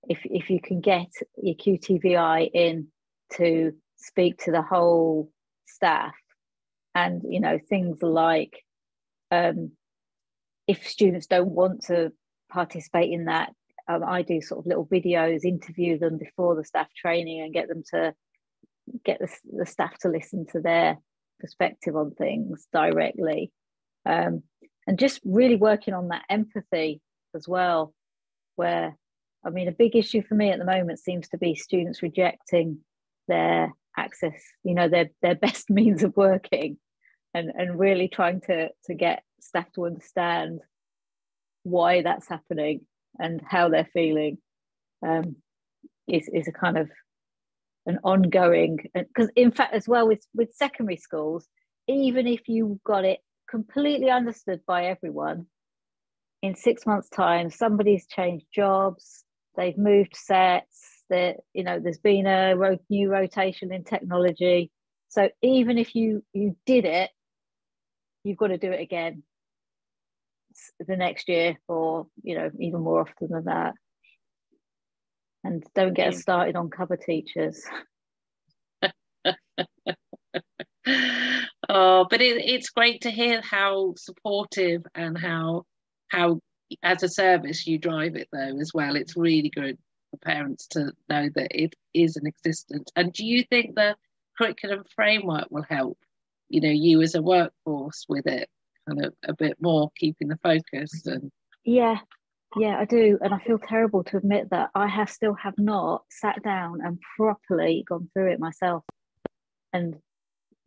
[SPEAKER 2] if you can get your QTVI in to speak to the whole staff, and, you know, things like if students don't want to participate in that, I do sort of little videos, interview them before the staff training, and get the staff to listen to their perspective on things directly, and just really working on that empathy as well, where, I mean, a big issue for me at the moment seems to be students rejecting their access, you know, their best means of working, and really trying to get staff to understand why that's happening and how they're feeling, is a kind of an ongoing, because in fact as well with secondary schools, even if you got it completely understood by everyone, in 6 months' time somebody's changed jobs, they've moved sets, that, you know, there's been a new rotation in technology. So even if you did it, you've got to do it again the next year, or, you know, even more often than that. And don't get us started on cover teachers.
[SPEAKER 1] Oh, but it's great to hear how supportive and how as a service you drive it though as well. It's really good for parents to know that it is an existence. And do you think the curriculum framework will help, you know, you as a workforce with it kind of a bit more, keeping the focus? And
[SPEAKER 2] yeah, I do, and I feel terrible to admit that I still have not sat down and properly gone through it myself. And,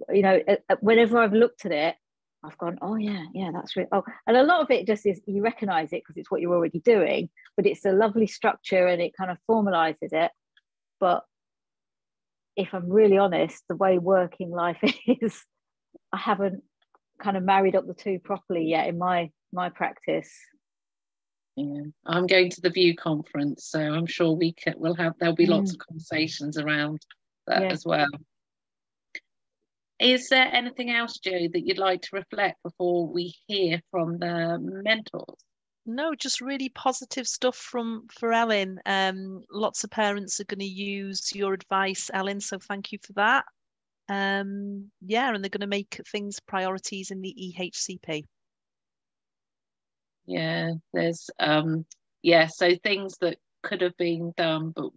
[SPEAKER 2] you know, whenever I've looked at it, I've gone, oh yeah, that's really, oh, and a lot of it just is, you recognize it because it's what you're already doing, but it's a lovely structure and it kind of formalizes it. But if I'm really honest, the way working life is, I haven't kind of married up the two properly yet in my practice.
[SPEAKER 1] Yeah, I'm going to the VIEW conference, so I'm sure there'll be lots of conversations around that as well. Is there anything else, Jo, that you'd like to reflect before we hear from the mentors?
[SPEAKER 5] No, just really positive stuff for Ellen. Lots of parents are going to use your advice, Ellen, so thank you for that. And they're going to make things priorities in the EHCP.
[SPEAKER 1] Yeah, there's so things that could have been done, but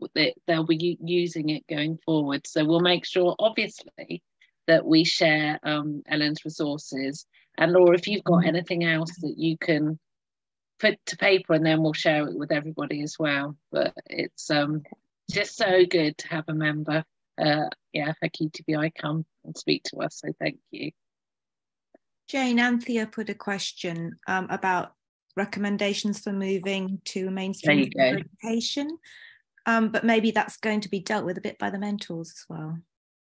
[SPEAKER 1] they'll be using it going forward. So we'll make sure, obviously, that we share Ellen's resources. And Laura, if you've got anything else that you can put to paper, and then we'll share it with everybody as well. But it's just so good to have a member, a QTBI come and speak to us. So thank you.
[SPEAKER 4] Jane, Anthea put a question about recommendations for moving to a mainstream education, but maybe that's going to be dealt with a bit by the mentors as well.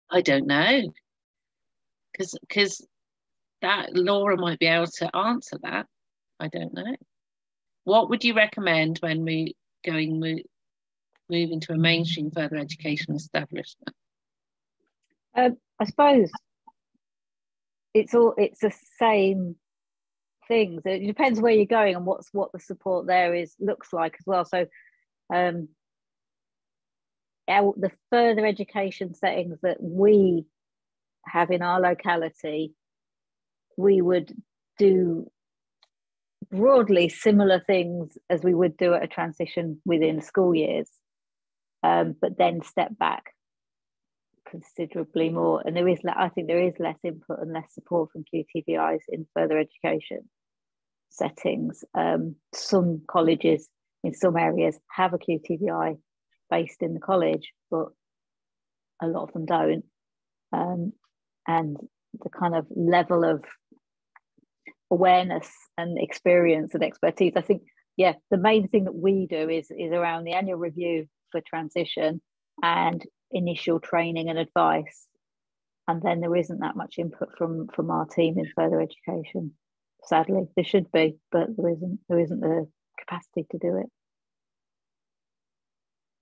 [SPEAKER 1] I don't know, because that Laura might be able to answer that. I don't know. What would you recommend when moving to a mainstream further education establishment?
[SPEAKER 2] I suppose it's the same things. It depends where you're going and what the support there looks like as well. So the further education settings that we have in our locality, we would do broadly similar things as we would do at a transition within school years, but then step back considerably more. And I think there is less input and less support from QTVIs in further education settings. Some colleges in some areas have a QTVI based in the college, but a lot of them don't. And the kind of level of awareness and experience and expertise, I think, the main thing that we do is around the annual review for transition and initial training and advice. And then there isn't that much input from our team in further education. Sadly, there should be, but there isn't the capacity to do it.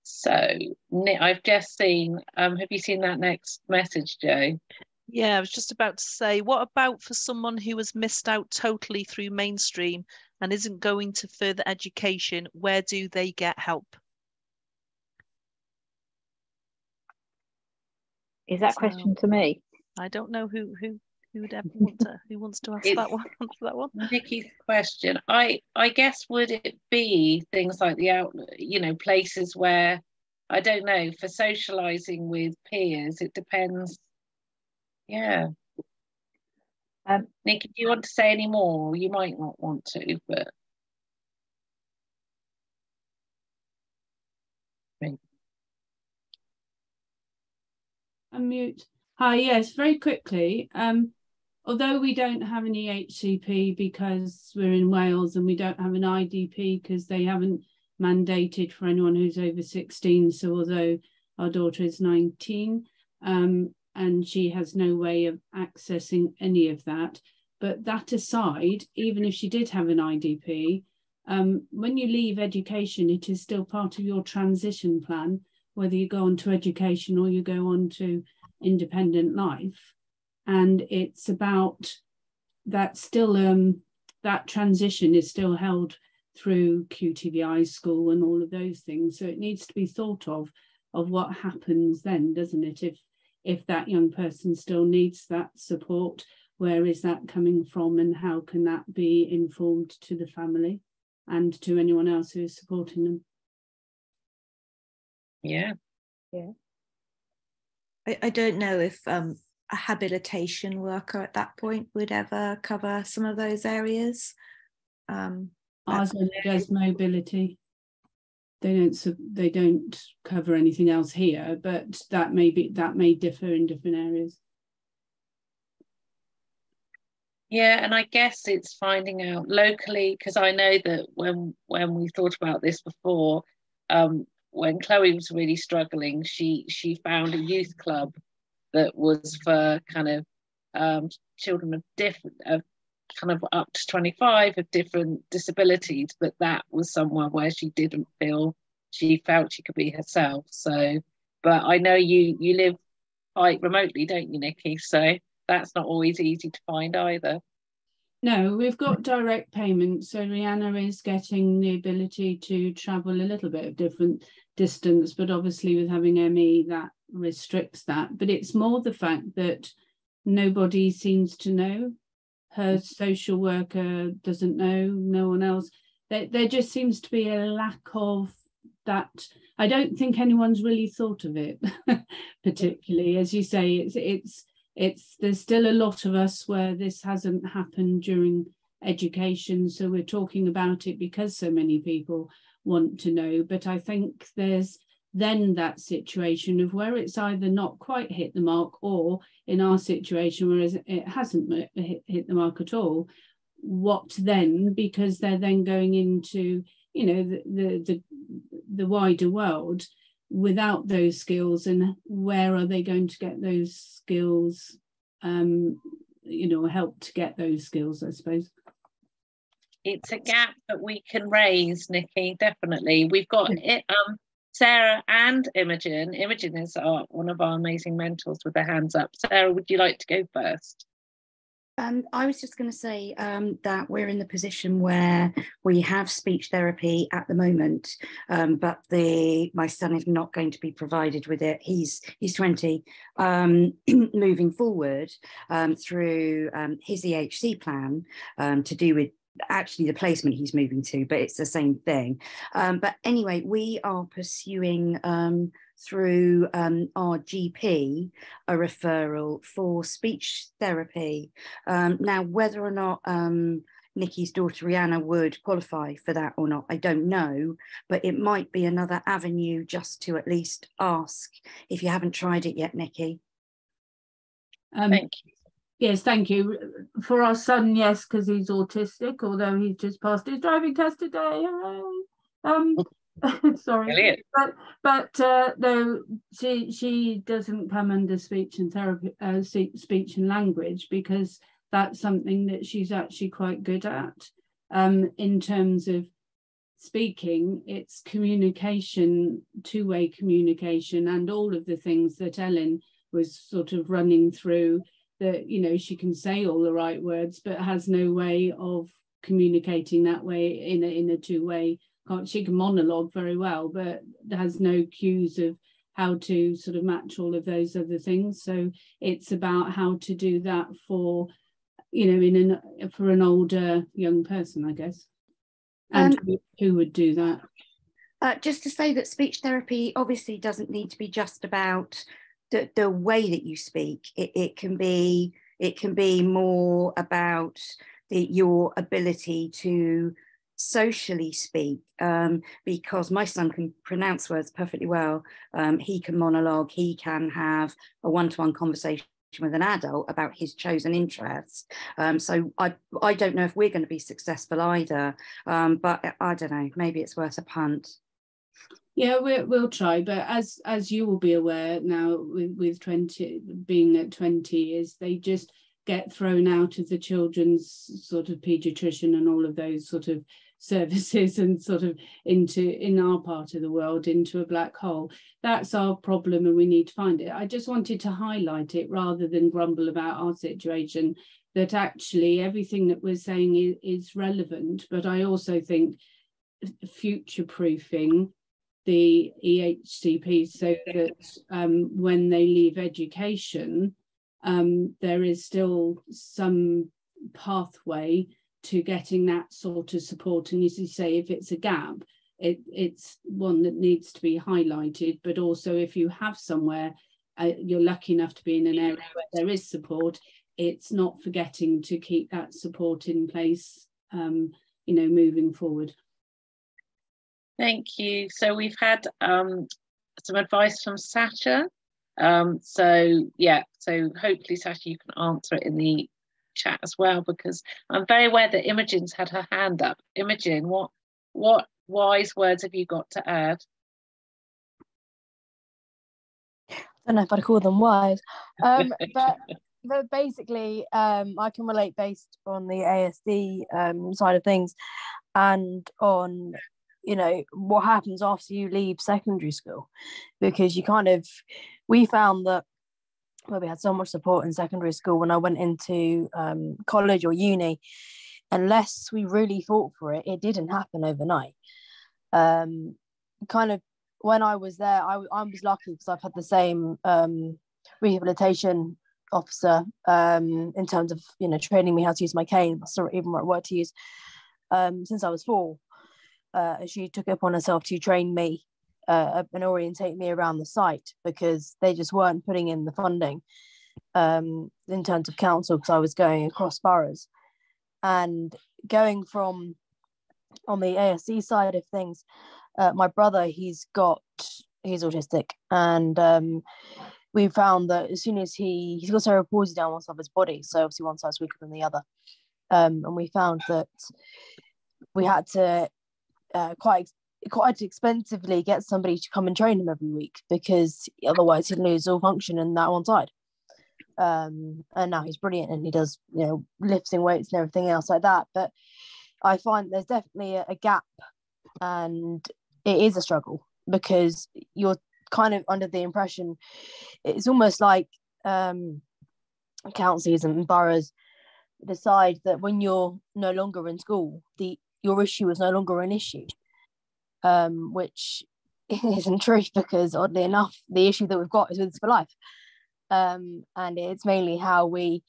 [SPEAKER 1] So Nick, I've just seen, have you seen that next message, Jo?
[SPEAKER 5] Yeah, I was just about to say, what about for someone who has missed out totally through mainstream and isn't going to further education? Where do they get help?
[SPEAKER 2] Is that question to me?
[SPEAKER 5] I don't know who would ever want to, who wants to answer that one. Answer that one.
[SPEAKER 1] Nikki's question. I guess, would it be things like the outlet, places where, I don't know, for socializing with peers? It depends. Yeah. Nikki, do you want to say any more? You might not want to, but
[SPEAKER 6] Unmute. Hi, yes, very quickly. Although we don't have any HCP because we're in Wales, and we don't have an IDP because they haven't mandated for anyone who's over 16. So although our daughter is 19, and she has no way of accessing any of that. But that aside, even if she did have an IDP, when you leave education, it is still part of your transition plan, whether you go on to education or you go on to independent life. And it's about that still, that transition is still held through QTVI school and all of those things. So it needs to be thought of what happens then, doesn't it? If that young person still needs that support, where is that coming from, and how can that be informed to the family and to anyone else who is supporting them?
[SPEAKER 1] Yeah.
[SPEAKER 4] I don't know if a habilitation worker at that point would ever cover some of those areas.
[SPEAKER 6] Ours only does mobility. They don't cover anything else here, but that may differ in different areas.
[SPEAKER 1] Yeah, and I guess it's finding out locally, because I know that when we thought about this before, when Chloe was really struggling, she found a youth club that was for kind of children of different, kind of up to 25 of different disabilities, but that was somewhere where she didn't feel she felt she could be herself. So, but I know you live quite remotely, don't you, Nikki? So that's not always easy to find either.
[SPEAKER 6] No, we've got direct payments. So Rihanna is getting the ability to travel a little bit of different distance, but obviously with having ME, that restricts that. But it's more the fact that nobody seems to know. Her social worker doesn't know, no one else. There just seems to be a lack of that. I don't think anyone's really thought of it, particularly. As you say, there's still a lot of us where this hasn't happened during education. So we're talking about it because so many people want to know. But I think there's then that situation of where it's either not quite hit the mark, or in our situation, whereas it hasn't hit the mark at all. What then? Because they're then going into, the wider world without those skills, and where are they going to get those skills, help to get those skills, I suppose.
[SPEAKER 1] It's a gap that we can raise, Nikki, definitely. We've got it, Sarah and Imogen. Imogen is one of our amazing mentors with their hands up. Sarah, would you like to go first?
[SPEAKER 7] I was just going to say that we're in the position where we have speech therapy at the moment, but my son is not going to be provided with it. He's 20. Moving forward through his EHC plan to do with actually the placement he's moving to, but it's the same thing. But anyway, we are pursuing through our GP a referral for speech therapy. Now, whether or not Nikki's daughter Rihanna would qualify for that or not, I don't know, but it might be another avenue just to at least ask if you haven't tried it yet, Nikki.
[SPEAKER 1] Thank you.
[SPEAKER 6] Yes, thank you. For our son, yes, because he's autistic, although he's just passed his driving test today. Sorry.
[SPEAKER 1] Brilliant.
[SPEAKER 6] But no, she doesn't come under speech and therapy, speech and language, because that's something that she's actually quite good at. In terms of speaking, it's communication, two-way communication, and all of the things that Ellen was sort of running through, that, you know, she can say all the right words but has no way of communicating that way in a two-way. She can monologue very well, but has no cues of how to sort of match all of those other things. So it's about how to do that for, you know, for an older young person, I guess. And who would do that?
[SPEAKER 7] Just to say that speech therapy obviously doesn't need to be just about the way that you speak. It can be more about your ability to socially speak, because my son can pronounce words perfectly well. He can monologue, he can have a one-to-one conversation with an adult about his chosen interests. So I don't know if we're going to be successful either, but I don't know, maybe it's worth a punt.
[SPEAKER 6] Yeah, we'll try, but as you will be aware now, with 20 being at 20, is they just get thrown out of the children's sort of paediatrician and all of those sort of services and sort of in our part of the world into a black hole. That's our problem, and we need to find it. I just wanted to highlight it rather than grumble about our situation, that actually everything that we're saying is relevant, but I also think future-proofing the EHCP so that when they leave education, there is still some pathway to getting that sort of support. And as you say, if it's a gap, it's one that needs to be highlighted. But also, if you have somewhere, you're lucky enough to be in an area where there is support, it's not forgetting to keep that support in place, you know, moving forward.
[SPEAKER 1] Thank you. So we've had some advice from Sacha. So hopefully, Sacha, you can answer it in the chat as well, because I'm very aware that Imogen's had her hand up. Imogen, what wise words have you got to add?
[SPEAKER 8] I don't know if I'd call them wise, but basically I can relate based on the ASD side of things, and on, you know, what happens after you leave secondary school, because we found that we had so much support in secondary school. When I went into college or uni, unless we really fought for it, it didn't happen overnight. Kind of when I was there, I was lucky because I've had the same rehabilitation officer in terms of, you know, training me how to use my cane, even what word to use, since I was 4. She took it upon herself to train me and orientate me around the site, because they just weren't putting in the funding in terms of council, because I was going across boroughs. And going from on the ASC side of things, my brother, he's autistic, and we found that as soon as he's got cerebral palsy down one side of his body, so obviously one side's weaker than the other, and we found that we had to quite expensively get somebody to come and train him every week, because otherwise he'd lose all function in that one side. And now he's brilliant, and he does, you know, lifting weights and everything else like that. But I find there's definitely a gap, and it is a struggle, because you're kind of under the impression it's almost like councils and boroughs decide that when you're no longer in school, your issue is no longer an issue, which isn't true, because oddly enough, the issue that we've got is with us for life. And it's mainly how we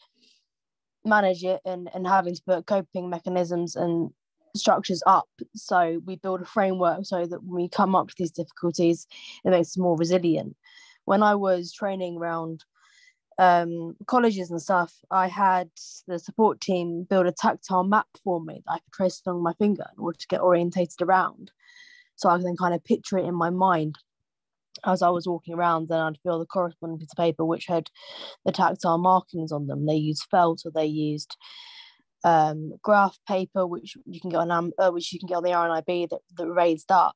[SPEAKER 8] manage it, and having to put coping mechanisms and structures up, so we build a framework so that when we come up to these difficulties, it makes us more resilient. When I was training around colleges and stuff, I had the support team build a tactile map for me that I could trace along my finger in order to get orientated around, so I can then kind of picture it in my mind as I was walking around. Then I'd feel the corresponding piece of paper which had the tactile markings on them. They used felt, or they used graph paper, which you can get on the RNIB, that raised up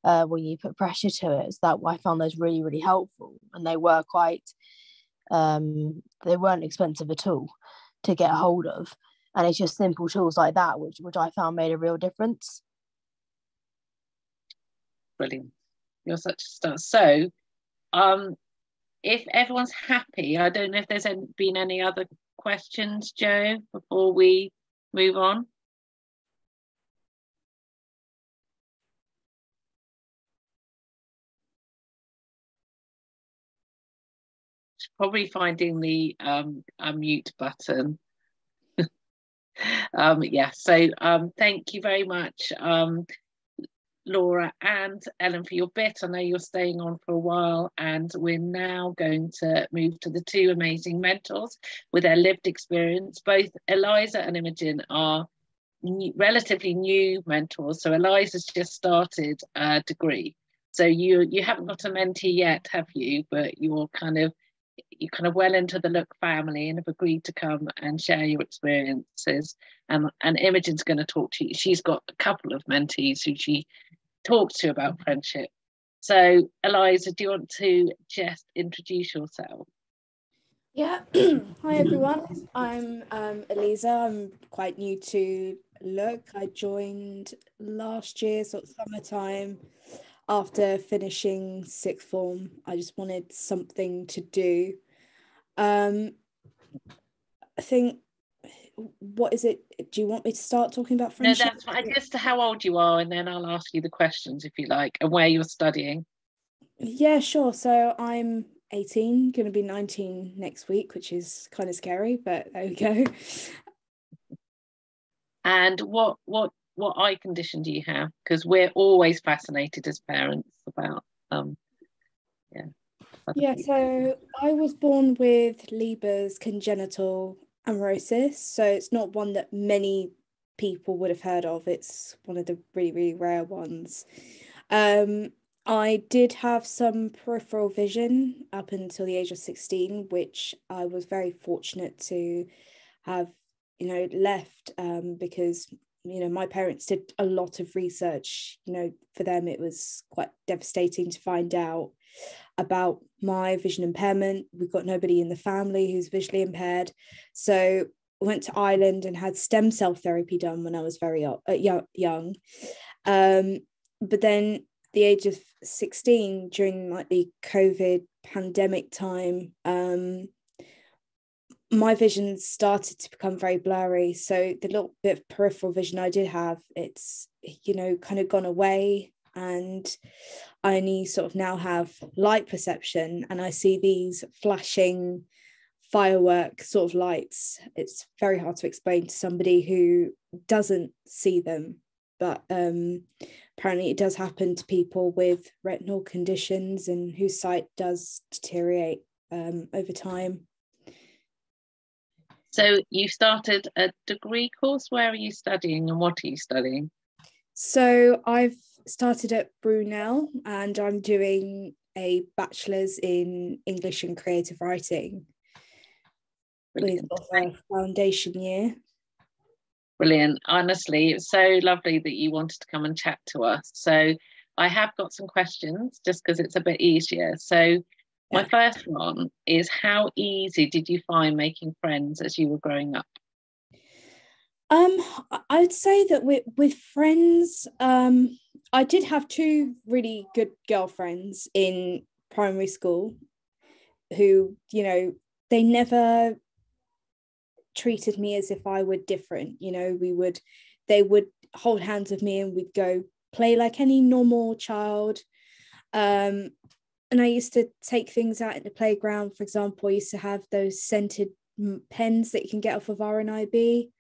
[SPEAKER 8] when you put pressure to it. So that I found those really, really helpful, and they were quite they weren't expensive at all to get a hold of, and it's just simple tools like that which I found made a real difference.
[SPEAKER 1] Brilliant. You're such a star. So if everyone's happy, I don't know if there's been any other questions, Jo, before we move on. Probably finding the unmute button. Yeah, so thank you very much, Laura and Ellen, for your bit. I know you're staying on for a while, and we're now going to move to the two amazing mentors with their lived experience. Both Eliza and Imogen are relatively new mentors. So Eliza's just started a degree, so you haven't got a mentee yet, have you? But you're kind of well into the Look family and have agreed to come and share your experiences. And Imogen's going to talk to you. She's got a couple of mentees who she talks to about friendship. So Eliza, do you want to just introduce yourself?
[SPEAKER 9] Yeah. Hi everyone, I'm Eliza. I'm quite new to Look. I joined last year, sort of summertime, after finishing sixth form. I just wanted something to do. I think, what is it? Do you want me to start talking about friendship?
[SPEAKER 1] No, that's fine. Just how old you are, and then I'll ask you the questions if you like, and where you're studying.
[SPEAKER 9] Yeah, sure. So I'm 18, going to be 19 next week, which is kind of scary, but there we go.
[SPEAKER 1] And what eye condition do you have? Because we're always fascinated as parents about
[SPEAKER 9] Yeah, so I was born with Leber's congenital amaurosis, so it's not one that many people would have heard of. It's one of the really, really rare ones. I did have some peripheral vision up until the age of 16, which I was very fortunate to have, left, because, my parents did a lot of research. For them, it was quite devastating to find out about my vision impairment. We've got nobody in the family who's visually impaired. So I went to Ireland and had stem cell therapy done when I was very young. But then the age of 16, during like the COVID pandemic time, my vision started to become very blurry. So the little bit of peripheral vision I did have, it's, kind of gone away. And I only sort of now have light perception, and I see these flashing firework sort of lights. It's very hard to explain to somebody who doesn't see them, but apparently it does happen to people with retinal conditions and whose sight does deteriorate over time.
[SPEAKER 1] So you started a degree course. Where are you studying, and what are you studying?
[SPEAKER 9] So I've started at Brunel, and I'm doing a bachelor's in English and creative writing. Brilliant. With a foundation year.
[SPEAKER 1] Brilliant. Honestly, it's so lovely that you wanted to come and chat to us. So I have got some questions just because it's a bit easier. So my first one is, how easy did you find making friends as you were growing up?
[SPEAKER 9] I'd say that with friends, I did have two really good girlfriends in primary school who, they never treated me as if I were different. You know, they would hold hands with me and we'd go play like any normal child. And I used to take things out in the playground. For example, I used to have those scented pens that you can get off of R&IB.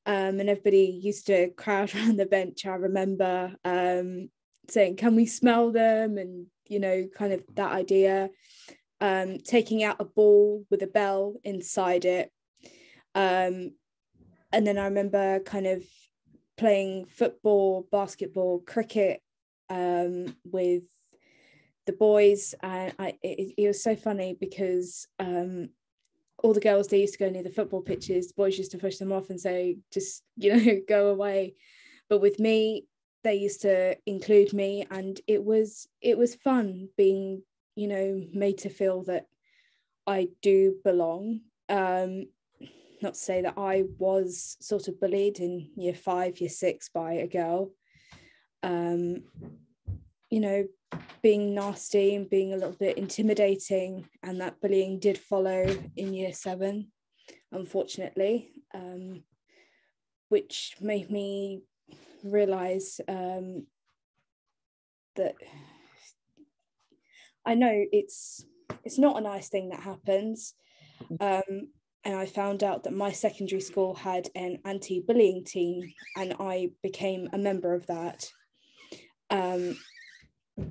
[SPEAKER 9] And everybody used to crowd around the bench. I remember saying, can we smell them? And, you know, kind of that idea. Taking out a ball with a bell inside it. And then I remember kind of playing football, basketball, cricket with the boys. And it was so funny because all the girls, they used to go near the football pitches, the boys used to push them off and say, just, you know, go away. But with me, they used to include me, and it was fun being, you know, made to feel that I do belong. Not to say that I was sort of bullied in year 5, year 6 by a girl. You know, being nasty and being a little bit intimidating, and that bullying did follow in year 7, unfortunately, which made me realise that I know it's not a nice thing that happens. And I found out that my secondary school had an anti-bullying team, and I became a member of that.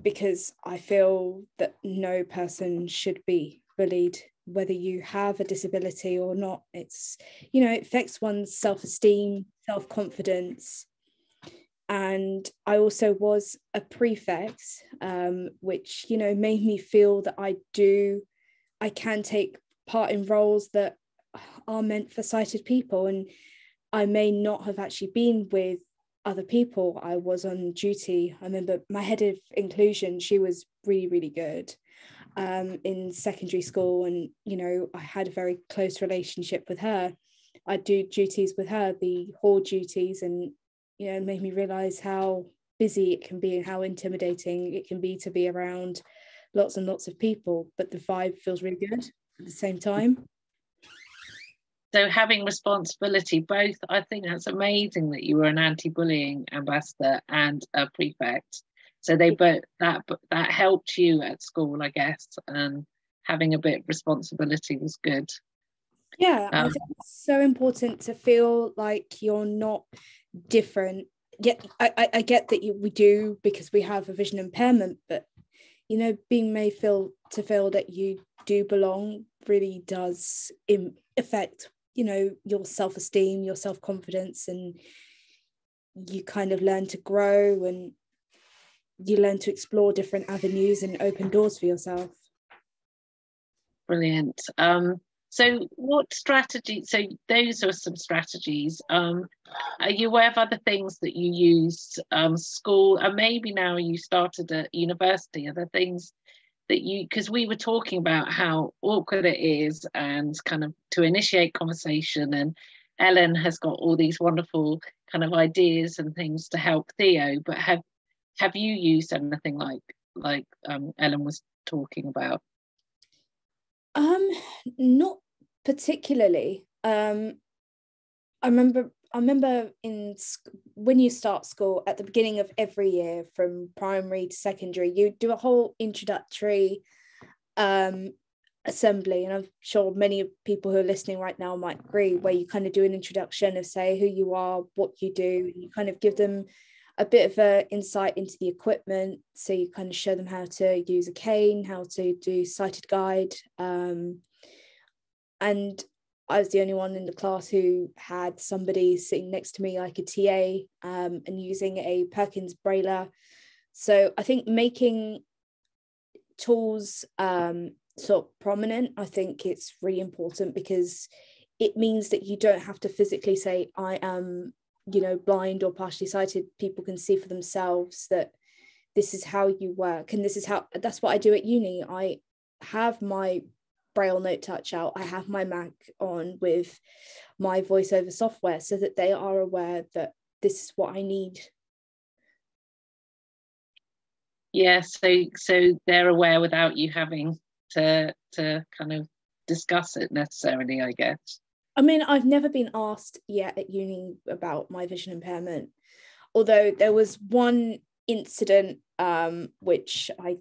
[SPEAKER 9] Because I feel that no person should be bullied, whether you have a disability or not. It's, you know, it affects one's self-esteem, self-confidence. And I also was a prefect, which, you know, made me feel that I can take part in roles that are meant for sighted people. And I may not have actually been with other people. I was on duty. I remember my head of inclusion, she was really, really good in secondary school. And, you know, I had a very close relationship with her. I'd do duties with her, the hall duties, and, you know, it made me realise how busy it can be and how intimidating it can be to be around lots and lots of people. But the vibe feels really good at the same time.
[SPEAKER 1] So having responsibility, both, I think that's amazing that you were an anti-bullying ambassador and a prefect. So they both, that helped you at school, I guess, and having a bit of responsibility was good.
[SPEAKER 9] Yeah, I think it's so important to feel like you're not different. Yet I get that we do, because we have a vision impairment, but, you know, being made to feel that you do belong really does affect, you know, your self-esteem, your self-confidence, and you kind of learn to grow and you learn to explore different avenues and open doors for yourself.
[SPEAKER 1] Brilliant. So what strategy, so those are some strategies. Are you aware of other things that you used, school, and maybe now you started at university, are there things that you, because we were talking about how awkward it is and kind of to initiate conversation, and Ellen has got all these wonderful kind of ideas and things to help Theo, but have you used anything like Ellen was talking about?
[SPEAKER 9] Not particularly. I remember when you start school at the beginning of every year, from primary to secondary, you do a whole introductory assembly, and I'm sure many people who are listening right now might agree, where you kind of do an introduction of, say, who you are, what you do, and you kind of give them a bit of an insight into the equipment. So you kind of show them how to use a cane, how to do sighted guide, and I was the only one in the class who had somebody sitting next to me, like a TA, and using a Perkins brailler. So I think making tools sort of prominent, I think it's really important, because it means that you don't have to physically say, I am, you know, blind or partially sighted. People can see for themselves that this is how you work, and that's what I do at uni. I have my Braille note touch out, I have my Mac on with my voiceover software, so that they are aware that this is what I need.
[SPEAKER 1] Yeah, so they're aware without you having to kind of discuss it necessarily, I guess.
[SPEAKER 9] I mean, I've never been asked yet at uni about my vision impairment, although there was one incident which I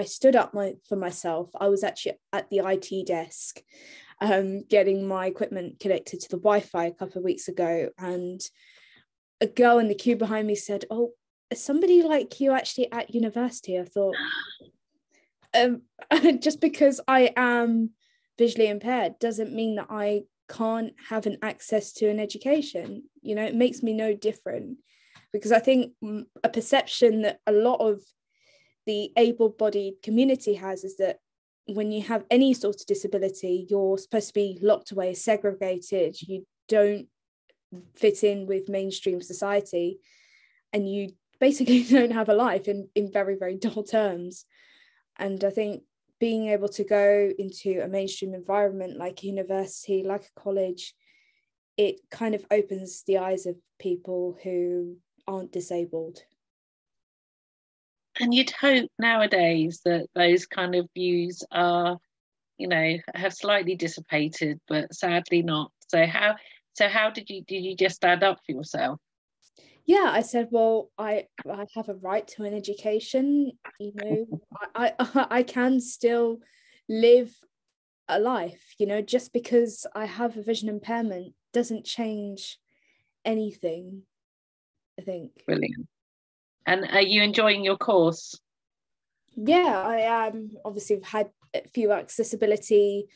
[SPEAKER 9] stood up for myself. I was actually at the IT desk getting my equipment connected to the Wi-Fi a couple of weeks ago, and a girl in the queue behind me said, "Oh, is somebody like you actually at university?" I thought, just because I am visually impaired doesn't mean that I can't have an access to an education. You know, it makes me no different, because I think a perception that a lot of the able-bodied community has is that when you have any sort of disability, you're supposed to be locked away, segregated, you don't fit in with mainstream society, and you basically don't have a life in very, very dull terms. And I think being able to go into a mainstream environment like a university, like a college, it kind of opens the eyes of people who aren't disabled.
[SPEAKER 1] And you'd hope nowadays that those kind of views are, have slightly dissipated, but sadly not. So how did you just stand up for yourself?
[SPEAKER 9] Yeah, I said, well, I have a right to an education. I can still live a life. Just because I have a vision impairment doesn't change anything, I think.
[SPEAKER 1] Brilliant. And are you enjoying your course?
[SPEAKER 9] Yeah, I am. Obviously, I've had a few accessibility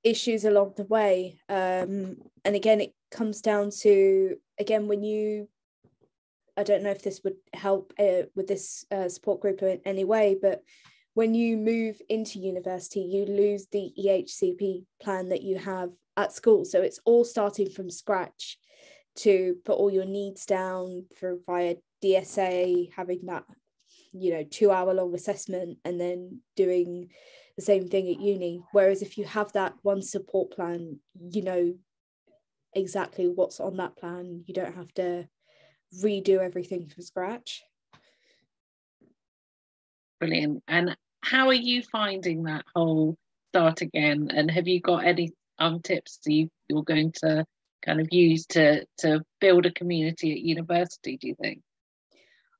[SPEAKER 9] issues along the way. And again, it comes down to, I don't know if this would help with this support group in any way, but when you move into university, you lose the EHCP plan that you have at school. So it's all starting from scratch to put all your needs down via DSA, having that 2-hour-long assessment, and then doing the same thing at uni. Whereas if you have that one support plan, you know exactly what's on that plan. You don't have to redo everything from scratch.
[SPEAKER 1] Brilliant. And how are you finding that whole start again? And have you got any tips that you're going to kind of use to build a community at university, do you think?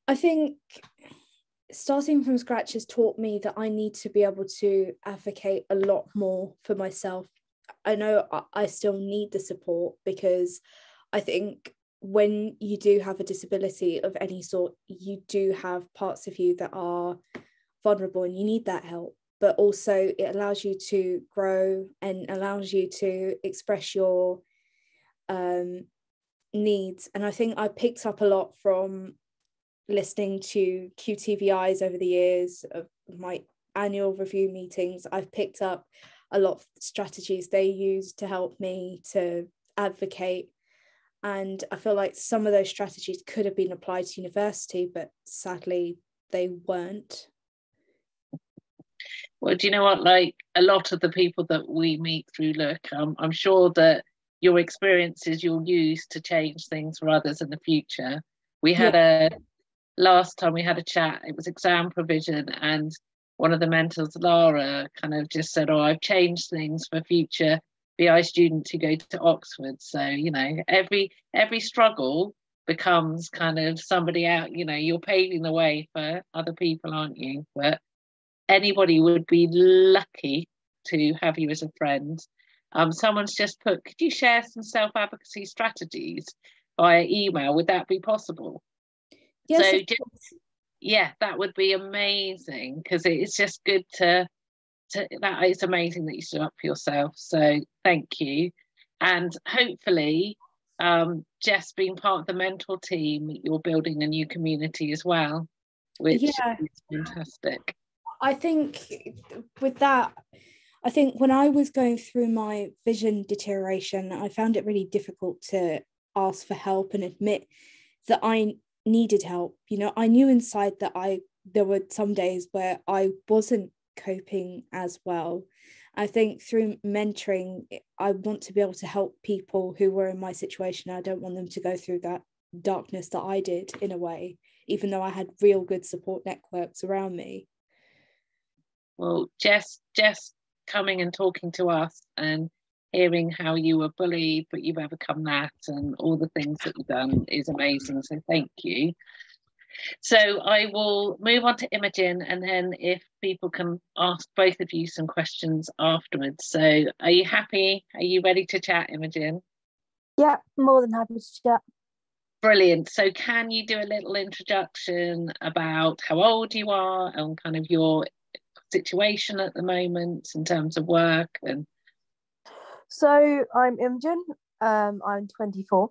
[SPEAKER 9] I think starting from scratch has taught me that I need to be able to advocate a lot more for myself. I know I still need the support, because I think when you do have a disability of any sort, you do have parts of you that are vulnerable and you need that help. But also it allows you to grow and allows you to express your needs. And I think I picked up a lot from listening to QTVIs over the years of my annual review meetings. I've picked up a lot of strategies they use to help me to advocate, and I feel like some of those strategies could have been applied to university, but sadly they weren't.
[SPEAKER 1] Well, do you know what, like a lot of the people that we meet through Look, I'm sure that your experiences you'll use to change things for others in the future. We had last time we had a chat, it was exam provision, and one of the mentors, Lara, kind of just said, I've changed things for future BI students who go to Oxford. So, every struggle becomes kind of somebody out, you're paving the way for other people, aren't you? But anybody would be lucky to have you as a friend. Someone's just put, could you share some self-advocacy strategies via email? Would that be possible?
[SPEAKER 9] Yes,
[SPEAKER 1] so that would be amazing, because it's just good to that it's amazing that you stood up for yourself. So thank you. And hopefully Jess, being part of the mentor team, you're building a new community as well, which is fantastic.
[SPEAKER 9] I think with that, I think when I was going through my vision deterioration, I found it really difficult to ask for help and admit that I needed help. I knew inside that there were some days where I wasn't coping as well. I think through mentoring, I want to be able to help people who were in my situation. I don't want them to go through that darkness that I did, in a way, even though I had real good support networks around me.
[SPEAKER 1] Well, Jess coming and talking to us and hearing how you were bullied, but you've overcome that, and all the things that you've done is amazing. So thank you. So I will move on to Imogen, and then if people can ask both of you some questions afterwards. So are you happy? Are you ready to chat, Imogen?
[SPEAKER 8] Yeah, more than happy to chat.
[SPEAKER 1] Brilliant. So can you do a little introduction about how old you are and kind of your situation at the moment in terms of work? And
[SPEAKER 8] so I'm Imogen. I'm 24.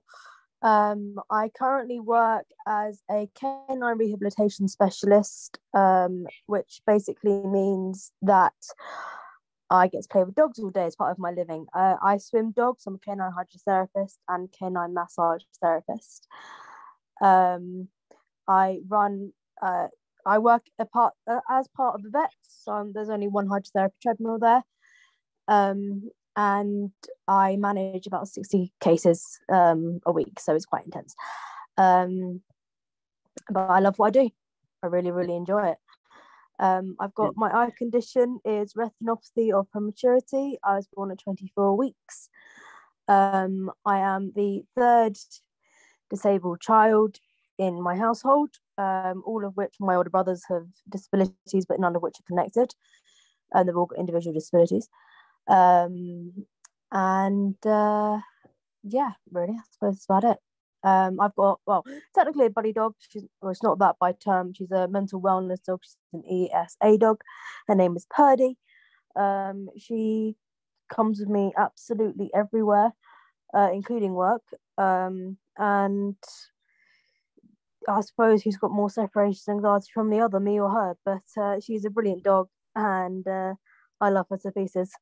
[SPEAKER 8] I currently work as a canine rehabilitation specialist, which basically means that I get to play with dogs all day as part of my living. I swim dogs. I'm a canine hydrotherapist and canine massage therapist. I run. I work as part of the vet, so there's only one hydrotherapy treadmill there. And I manage about 60 cases a week, so it's quite intense. But I love what I do. I really, really enjoy it. I've got my eye condition is retinopathy of prematurity. I was born at 24 weeks. I am the third disabled child in my household, all of which my older brothers have disabilities, but none of which are connected. And they've all got individual disabilities. Yeah, really, I suppose that's about it. I've got, well, technically a buddy dog. It's not that by term. She's a mental wellness dog. She's an ESA dog. Her name is Purdy. She comes with me absolutely everywhere, including work. And I suppose she's got more separation anxiety from the other, me or her. But she's a brilliant dog, and I love her to pieces.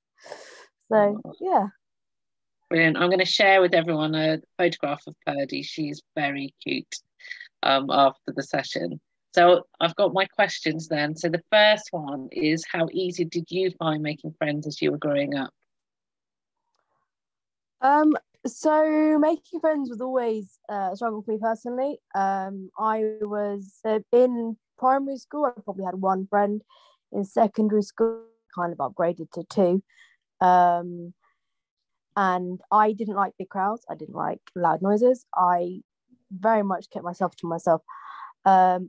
[SPEAKER 8] So yeah.
[SPEAKER 1] Brilliant. I'm going to share with everyone a photograph of Purdy. She's very cute after the session. So I've got my questions then. So the first one is, how easy did you find making friends as you were growing up?
[SPEAKER 8] So making friends was always a struggle for me personally. I was in primary school, I probably had one friend. In secondary school, kind of upgraded to two. And I didn't like big crowds. I didn't like loud noises. I very much kept myself to myself. I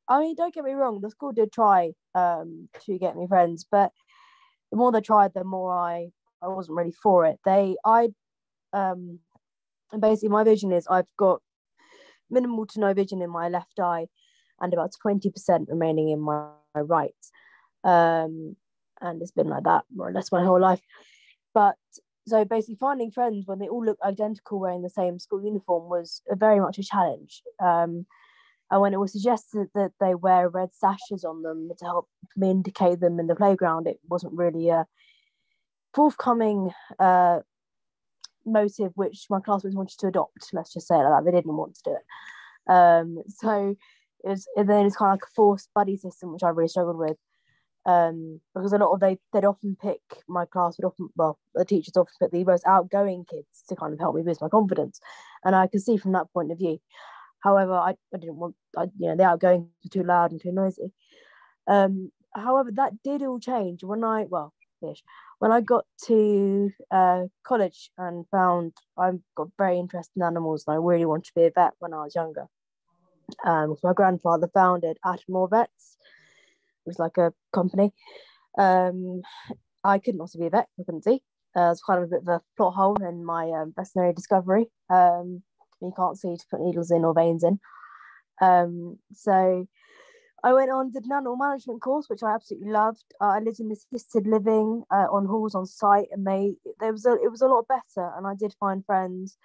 [SPEAKER 8] mean, don't get me wrong, the school did try to get me friends, but the more they tried, the more I wasn't really for it. And basically my vision is I've got minimal to no vision in my left eye and about 20% remaining in my right. And it's been like that more or less my whole life. But so basically finding friends when they all look identical wearing the same school uniform was very much a challenge. And when it was suggested that they wear red sashes on them to help me indicate them in the playground, it wasn't really a forthcoming motive which my classmates wanted to adopt. Let's just say it like that. They didn't want to do it. So it's kind of like a forced buddy system, which I really struggled with. Because a lot of they'd often pick, my class would often, well, the teachers often pick the most outgoing kids to kind of help me boost my confidence, and I could see from that point of view. However, I didn't want, the outgoing were too loud and too noisy. However, that did all change when I got to college and found I've got very interested in animals, and I really wanted to be a vet when I was younger. My grandfather founded Atmore Vets. It was like a company. I couldn't also be a vet. I couldn't see. It's kind of a bit of a plot hole in my veterinary discovery. You can't see to put needles in or veins in. So I went on, did an animal management course, which I absolutely loved. I lived in assisted living on halls on site, and it was a lot better. And I did find friends,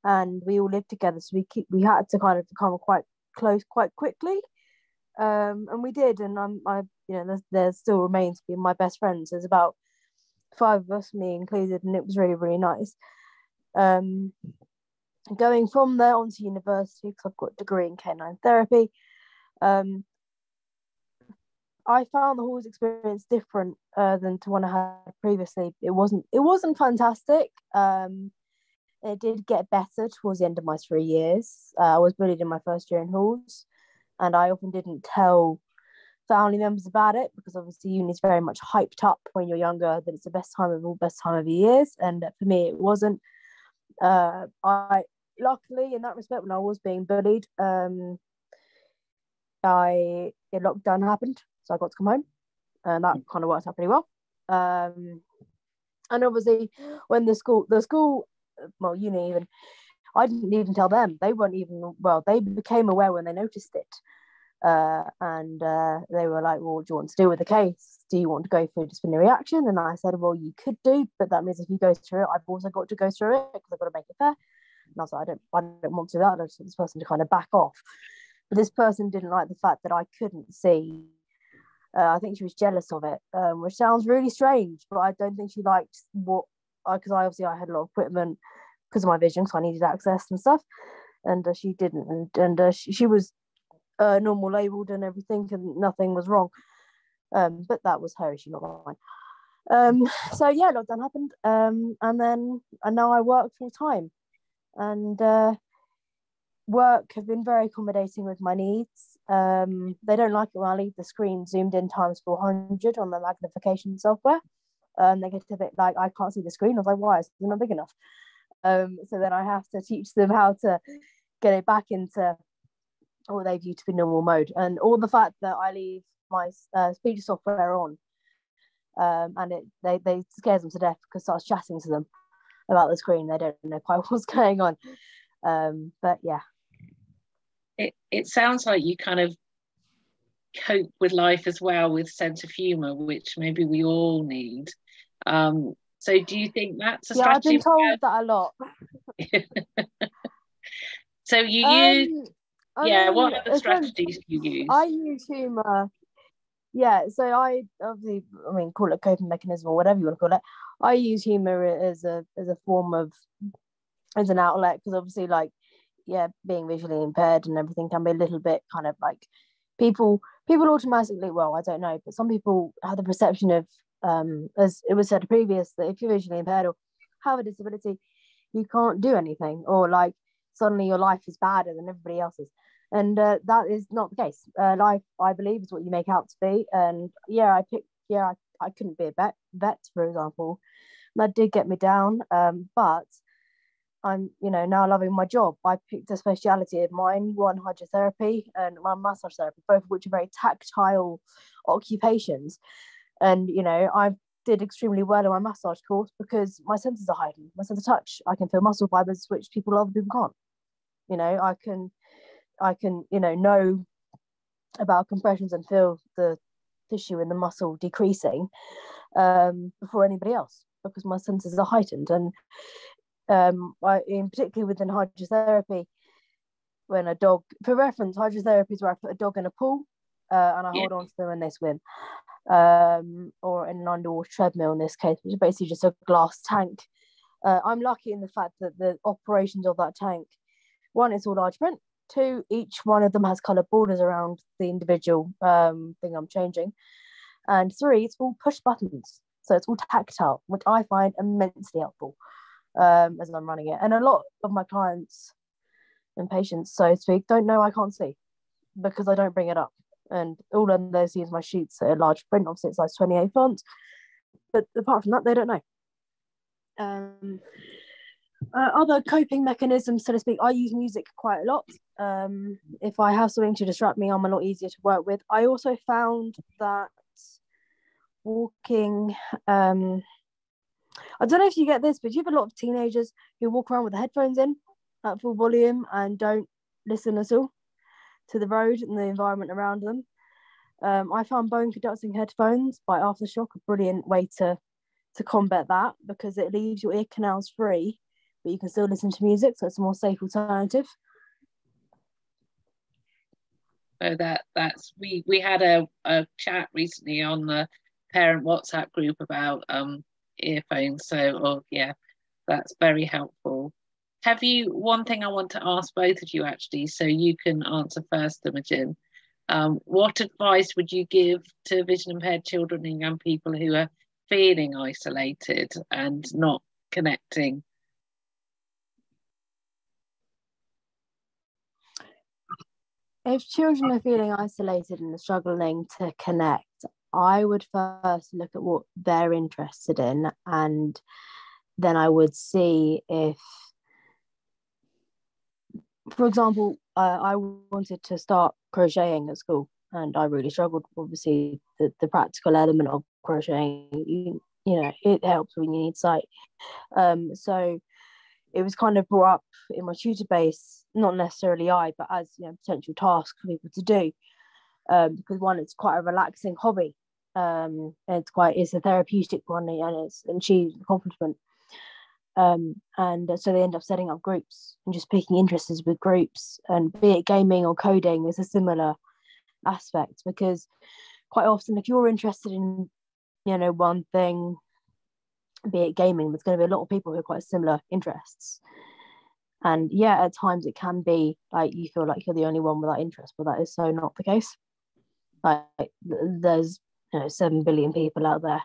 [SPEAKER 8] and we all lived together. So we had to kind of become quite close quite quickly. And we did, and there still remains to be my best friends. There's about 5 of us, me included, and it was really, really nice. Going from there on to university, because I've got a degree in canine therapy, I found the halls experience different than to one I had previously. It wasn't fantastic. It did get better towards the end of my 3 years. I was bullied in my first year in halls, and I often didn't tell family members about it, because obviously uni is very much hyped up when you're younger that it's the best time of your years, and for me it wasn't. I luckily in that respect, when I was being bullied, lockdown happened, so I got to come home, and that kind of worked out pretty well. And obviously when the school well, uni even, I didn't even tell them. They weren't even, well, they became aware when they noticed it. And they were like, well, what do you want to do with the case? Do you want to go through disciplinary action? And I said, well, you could do, but that means if you go through it, I've also got to go through it because I've got to make it fair. And I was like, I don't want to do that. I just want this person to kind of back off. But this person didn't like the fact that I couldn't see. I think she was jealous of it, which sounds really strange, but I don't think she liked because I had a lot of equipment because of my vision, so I needed access and stuff, and she didn't, and she was normal labelled and everything, and nothing was wrong, but that was her issue, not mine. So yeah, lockdown happened, and now I work full time, and work have been very accommodating with my needs. They don't like it when I leave the screen zoomed in times 400 on the magnification software. They get a bit like, I can't see the screen. I was like, why? It's not big enough. So then I have to teach them how to get it back into what they view to be normal mode. And all the fact that I leave my speech software on, and they scares them to death because it starts chatting to them about the screen. They don't know quite what's going on. But yeah.
[SPEAKER 1] It sounds like you kind of cope with life as well with sense of humour, which maybe we all need. So do you think that's a strategy?
[SPEAKER 8] I've been told that a lot.
[SPEAKER 1] So you use what other strategies do you use?
[SPEAKER 8] I use humour. Yeah, so I obviously, call it coping mechanism or whatever you want to call it. I use humour as a form of, as an outlet, because obviously, like, being visually impaired and everything can be a little bit kind of like people automatically, well, I don't know, but some people have the perception of, as it was said previous, that if you're visually impaired or have a disability, you can't do anything, or like suddenly your life is badder than everybody else's. And that is not the case. Life, I believe, is what you make out to be. And I couldn't be a vet, for example. That did get me down, but I'm, now loving my job. I picked a speciality of mine, one hydrotherapy and one massage therapy, both of which are very tactile occupations. And, I did extremely well in my massage course because my senses are heightened. My sense of touch, I can feel muscle fibers, which other people can't. I can, know about compressions and feel the tissue in the muscle decreasing before anybody else, because my senses are heightened. And particularly within hydrotherapy, when a dog, for reference, hydrotherapy is where I put a dog in a pool and I hold on to them and they swim, or in an underwater treadmill in this case, which is basically just a glass tank. I'm lucky in the fact that the operations of that tank, one, it's all large print. Two, each one of them has coloured borders around the individual thing I'm changing. And three, it's all push buttons. So it's all tactile, which I find immensely helpful as I'm running it. And a lot of my clients and patients, so to speak, don't know I can't see because I don't bring it up. And all of they see is my sheets at a large print, obviously it's size 28 font. But apart from that, they don't know. Other coping mechanisms, so to speak, I use music quite a lot. If I have something to distract me, I'm a lot easier to work with. I also found that walking, I don't know if you get this, but you have a lot of teenagers who walk around with the headphones in at full volume and don't listen at all to the road and the environment around them. I found bone conducting headphones by Aftershock a brilliant way to combat that, because it leaves your ear canals free, but you can still listen to music, so it's a more safe alternative.
[SPEAKER 1] So that's we had a chat recently on the parent WhatsApp group about earphones. So that's very helpful. Have you, one thing I want to ask both of you actually, so you can answer first, Imogen. What advice would you give to vision impaired children and young people who are feeling isolated and not connecting?
[SPEAKER 8] If children are feeling isolated and struggling to connect, I would first look at what they're interested in, and then I would see if, for example, I wanted to start crocheting at school, and I really struggled. Obviously, the practical element of crocheting, you know, it helps when you need sight. So it was kind of brought up in my tutor base, not necessarily but as, you know, potential task for people to do, because one, it's quite a relaxing hobby, it's a therapeutic one, and it's achieved accomplishment. And so they end up setting up groups and just picking interests with groups, and be it gaming or coding is a similar aspect, because quite often if you're interested in, you know, one thing, be it gaming, there's going to be a lot of people who have quite similar interests. And yeah, at times it can be like you feel like you're the only one with that interest, but that is so not the case. Like, there's, you know, 7 billion people out there,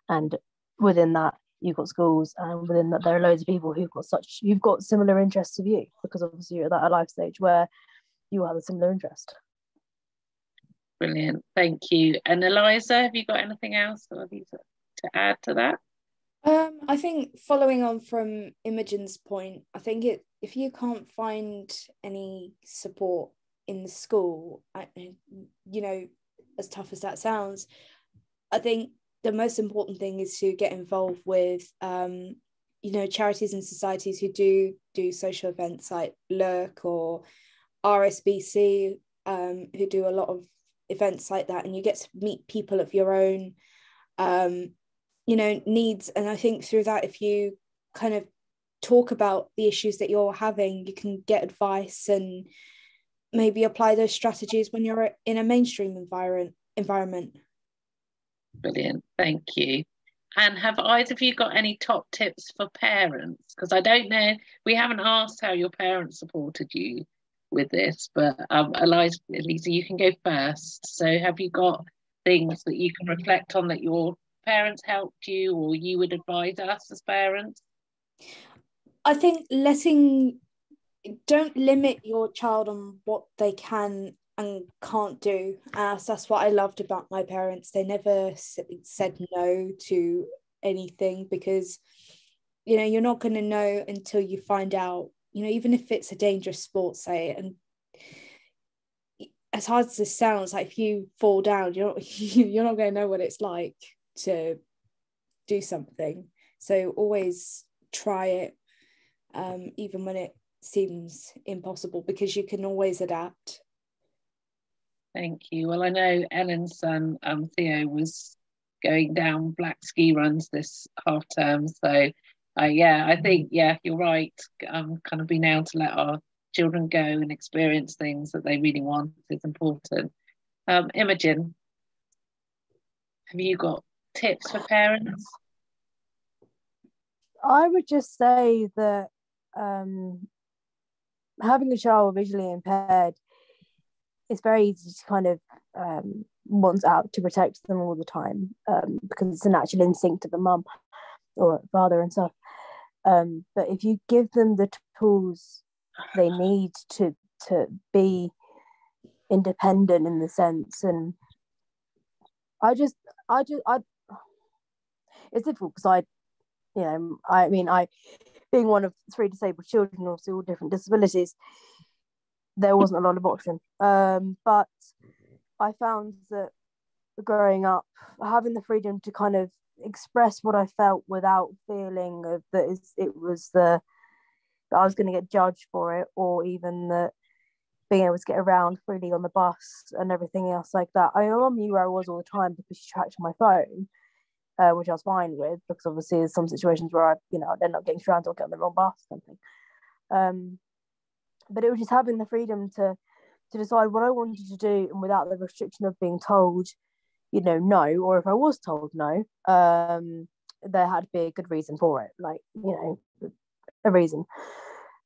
[SPEAKER 8] and within that you've got schools, and within that there are loads of people you've got similar interests to you, because obviously you're at that life stage where you have a similar interest.
[SPEAKER 1] Brilliant, thank you. And Eliza, have you got anything else to add to that?
[SPEAKER 9] I think following on from Imogen's point, I think if you can't find any support in the school, you know, as tough as that sounds, I think the most important thing is to get involved with, you know, charities and societies who do social events like Lurk or RSBC, who do a lot of events like that, and you get to meet people of your own you know, needs. And I think through that, if you kind of talk about the issues that you're having, you can get advice and maybe apply those strategies when you're in a mainstream environment.
[SPEAKER 1] Brilliant, thank you. And have either of you got any top tips for parents? Because I don't know, we haven't asked how your parents supported you with this, but Eliza, you can go first. So have you got things that you can reflect on that your parents helped you, or you would advise us as parents?
[SPEAKER 9] I think don't limit your child on what they can and can't do. So that's what I loved about my parents. They never said no to anything, because, you know, you're not going to know until you find out, you know, even if it's a dangerous sport, say. And as hard as this sounds, like, if you fall down, you're not going to know what it's like to do something. So always try it, even when it seems impossible, because you can always adapt.
[SPEAKER 1] Thank you. Well, I know Ellen's son Theo was going down black ski runs this half term, so I think you're right, kind of being able to let our children go and experience things that they really want is important. Imogen, have you got tips for parents?
[SPEAKER 8] I would just say that having a child visually impaired, it's very easy to kind of want out to protect them all the time, because it's a natural instinct of a mum or father and stuff. But if you give them the tools they need to be independent in the sense, and I it's difficult because I being one of 3 disabled children, also all different disabilities, there wasn't a lot of option. But I found that growing up, having the freedom to kind of express what I felt without feeling that I was going to get judged for it, or even that being able to get around freely on the bus and everything else like that. My mum knew where I was all the time because she tracked on my phone, which I was fine with, because obviously there's some situations where I'd end up getting stranded or get on the wrong bus or something. But it was just having the freedom to decide what I wanted to do, and without the restriction of being told, no, or if I was told no, there had to be a good reason for it, a reason.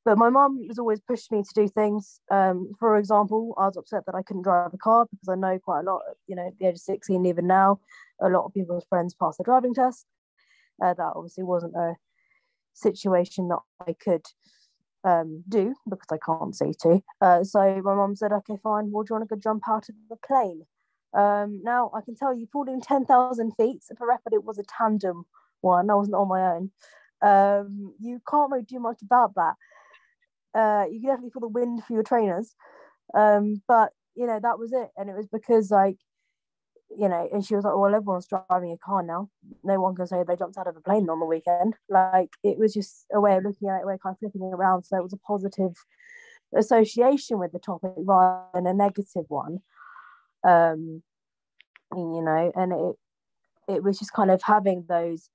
[SPEAKER 8] But my mum has always pushed me to do things. For example, I was upset that I couldn't drive a car, because I know quite a lot, at the age of 16, even now, a lot of people's friends pass the driving test. That obviously wasn't a situation that I could do, because I can't see to. So my mum said, okay, fine, well, do you want to go jump out of the plane? Now, I can tell you, falling 10,000 feet, for record, it was a tandem one. I wasn't on my own. You can't really do much about that. You can definitely feel the wind for your trainers. But, you know, that was it. And it was because, like, you know, and she was like, well, everyone's driving a car now. No one can say they jumped out of a plane on the weekend. Like, it was just a way of looking at it, way kind of flipping it around. So it was a positive association with the topic rather than a negative one. You know, and it was just kind of having those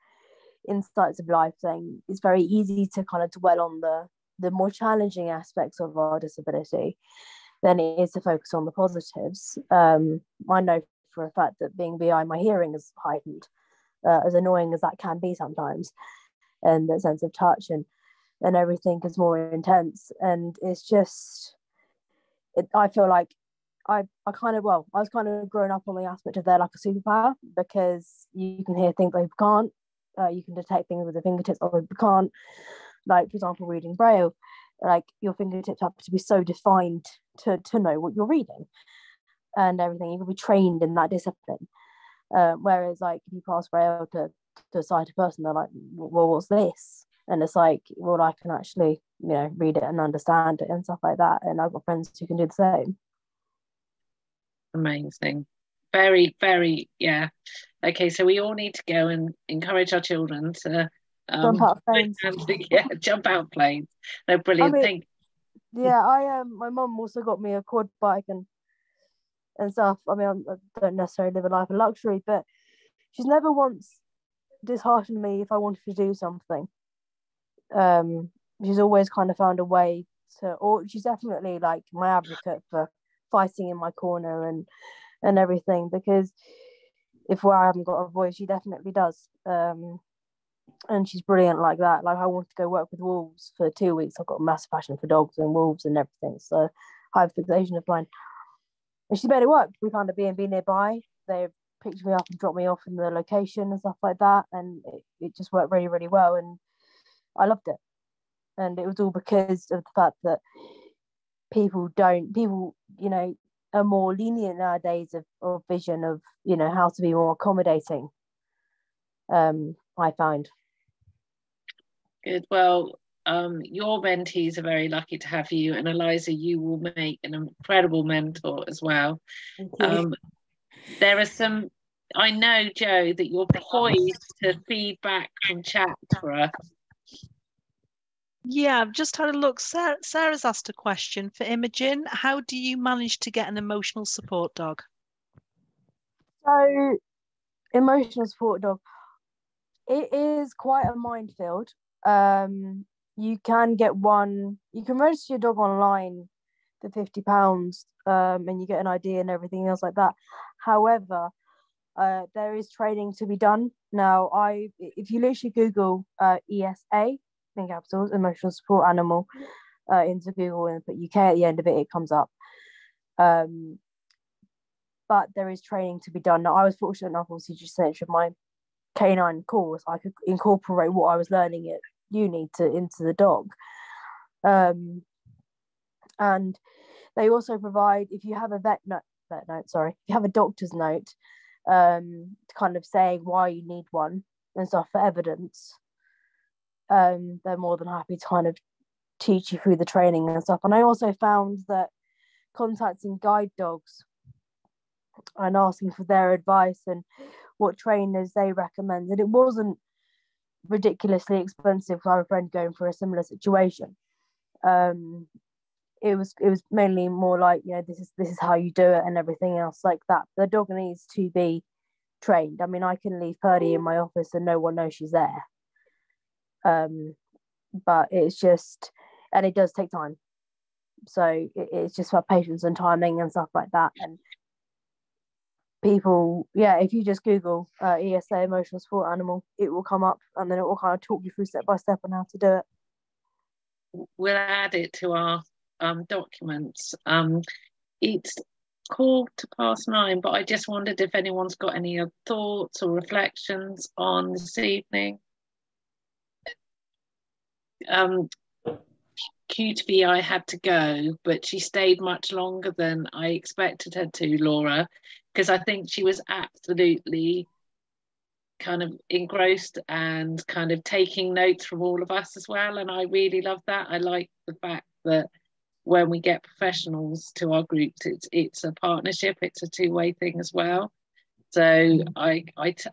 [SPEAKER 8] insights of life, saying it's very easy to kind of dwell on the more challenging aspects of our disability than it is to focus on the positives. I know for a fact that being BI, my hearing is heightened, as annoying as that can be sometimes, and the sense of touch and everything is more intense. And it's just, I feel like I was kind of growing up on the aspect of they're like a superpower, because you can hear things other people can't, you can detect things with your fingertips other people can't. Like, for example, reading Braille, like your fingertips have to be so defined to know what you're reading and everything. You can be trained in that discipline. Whereas, like, if you pass Braille to a sighted person, they're like, well, what's this? And it's like, well, I can actually, you know, read it and understand it and stuff like that. And I've got friends who can do the same.
[SPEAKER 1] Amazing. Very, very, yeah. Okay, so we all need to go and encourage our children to
[SPEAKER 8] jump out of planes.
[SPEAKER 1] Yeah, jump out of planes. No, brilliant.
[SPEAKER 8] I mean, yeah, my mum also got me a quad bike and stuff. I mean, I don't necessarily live a life of luxury, but she's never once disheartened me if I wanted to do something. She's always kind of found a way to, or she's definitely like my advocate for fighting in my corner and everything, because if I haven't got a voice, she definitely does. And she's brilliant like that. Like, I wanted to go work with wolves for 2 weeks. I've got a massive passion for dogs and wolves and everything, so I have a fixation of mine. And she's made it work. We found a B&B nearby. They picked me up and dropped me off in the location and stuff like that, and it just worked really, really well, and I loved it. And it was all because of the fact that people, you know, are more lenient nowadays of vision, of, you know, how to be more accommodating. I find.
[SPEAKER 1] Good. Well, your mentees are very lucky to have you, and Eliza, you will make an incredible mentor as well. There are some, I know, Jo, that you're poised to feedback from chat for us.
[SPEAKER 5] Yeah, I've just had a look. Sarah's asked a question for Imogen. How do you manage to get an emotional support dog?
[SPEAKER 8] So, emotional support dog, it is quite a minefield. You can get one, you can register your dog online for £50, and you get an ID and everything else like that. However, there is training to be done. Now, if you literally Google ESA, in capitals, emotional support animal, into Google and put UK at the end of it, it comes up. But there is training to be done. Now, I was fortunate enough, obviously, just with my canine course, I could incorporate what I was learning at uni into the dog. And they also provide, if you have a if you have a doctor's note, kind of saying why you need one and stuff for evidence, they're more than happy to kind of teach you through the training and stuff. And I also found that contacting guide dogs and asking for their advice and what trainers they recommended, it wasn't ridiculously expensive. I have a friend going for a similar situation. It was mainly more like, you know, this is how you do it and everything else like that. The dog needs to be trained. I mean, I can leave Purdy in my office and no one knows she's there. But it's just, and it does take time. So it's just about patience and timing and stuff like that. And people, if you just Google ESA, emotional support animal, it will come up, and then it will kind of talk you through step by step on how to do it.
[SPEAKER 1] We'll add it to our documents. It's 9:15, but I just wondered if anyone's got any thoughts or reflections on this evening. Q2VI had to go, but she stayed much longer than I expected her to, Laura, because I think she was absolutely kind of engrossed and kind of taking notes from all of us as well. And I really love that. I like the fact that when we get professionals to our groups, it's a partnership, it's a two-way thing as well. So I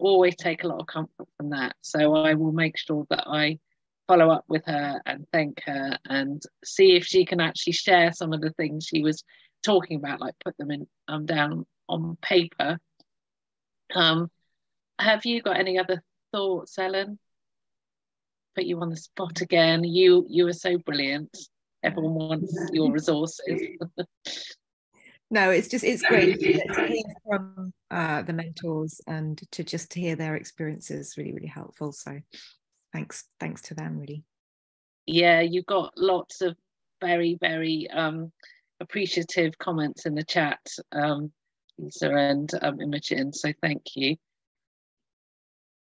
[SPEAKER 1] always take a lot of comfort from that. So I will make sure that I follow up with her and thank her and see if she can actually share some of the things she was talking about, like put them in down on paper. Have you got any other thoughts, Ellen? Put you on the spot again. You are so brilliant. Everyone wants your resources.
[SPEAKER 4] No, it's great to hear from the mentors and to just hear their experiences. Really, really helpful. So thanks to them, really.
[SPEAKER 1] Yeah, you got lots of very, very appreciative comments in the chat, Lisa and Imogen. So thank you.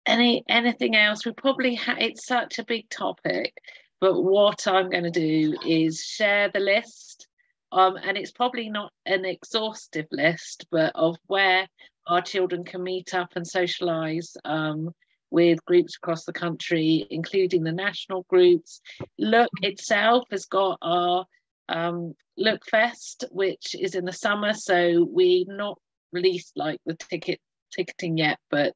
[SPEAKER 1] Anything else? We probably it's such a big topic, but what I'm going to do is share the list, and it's probably not an exhaustive list, but of where our children can meet up and socialise with groups across the country, including the national groups. Look itself has got our Look Fest, which is in the summer, so we've not released like the ticketing yet, but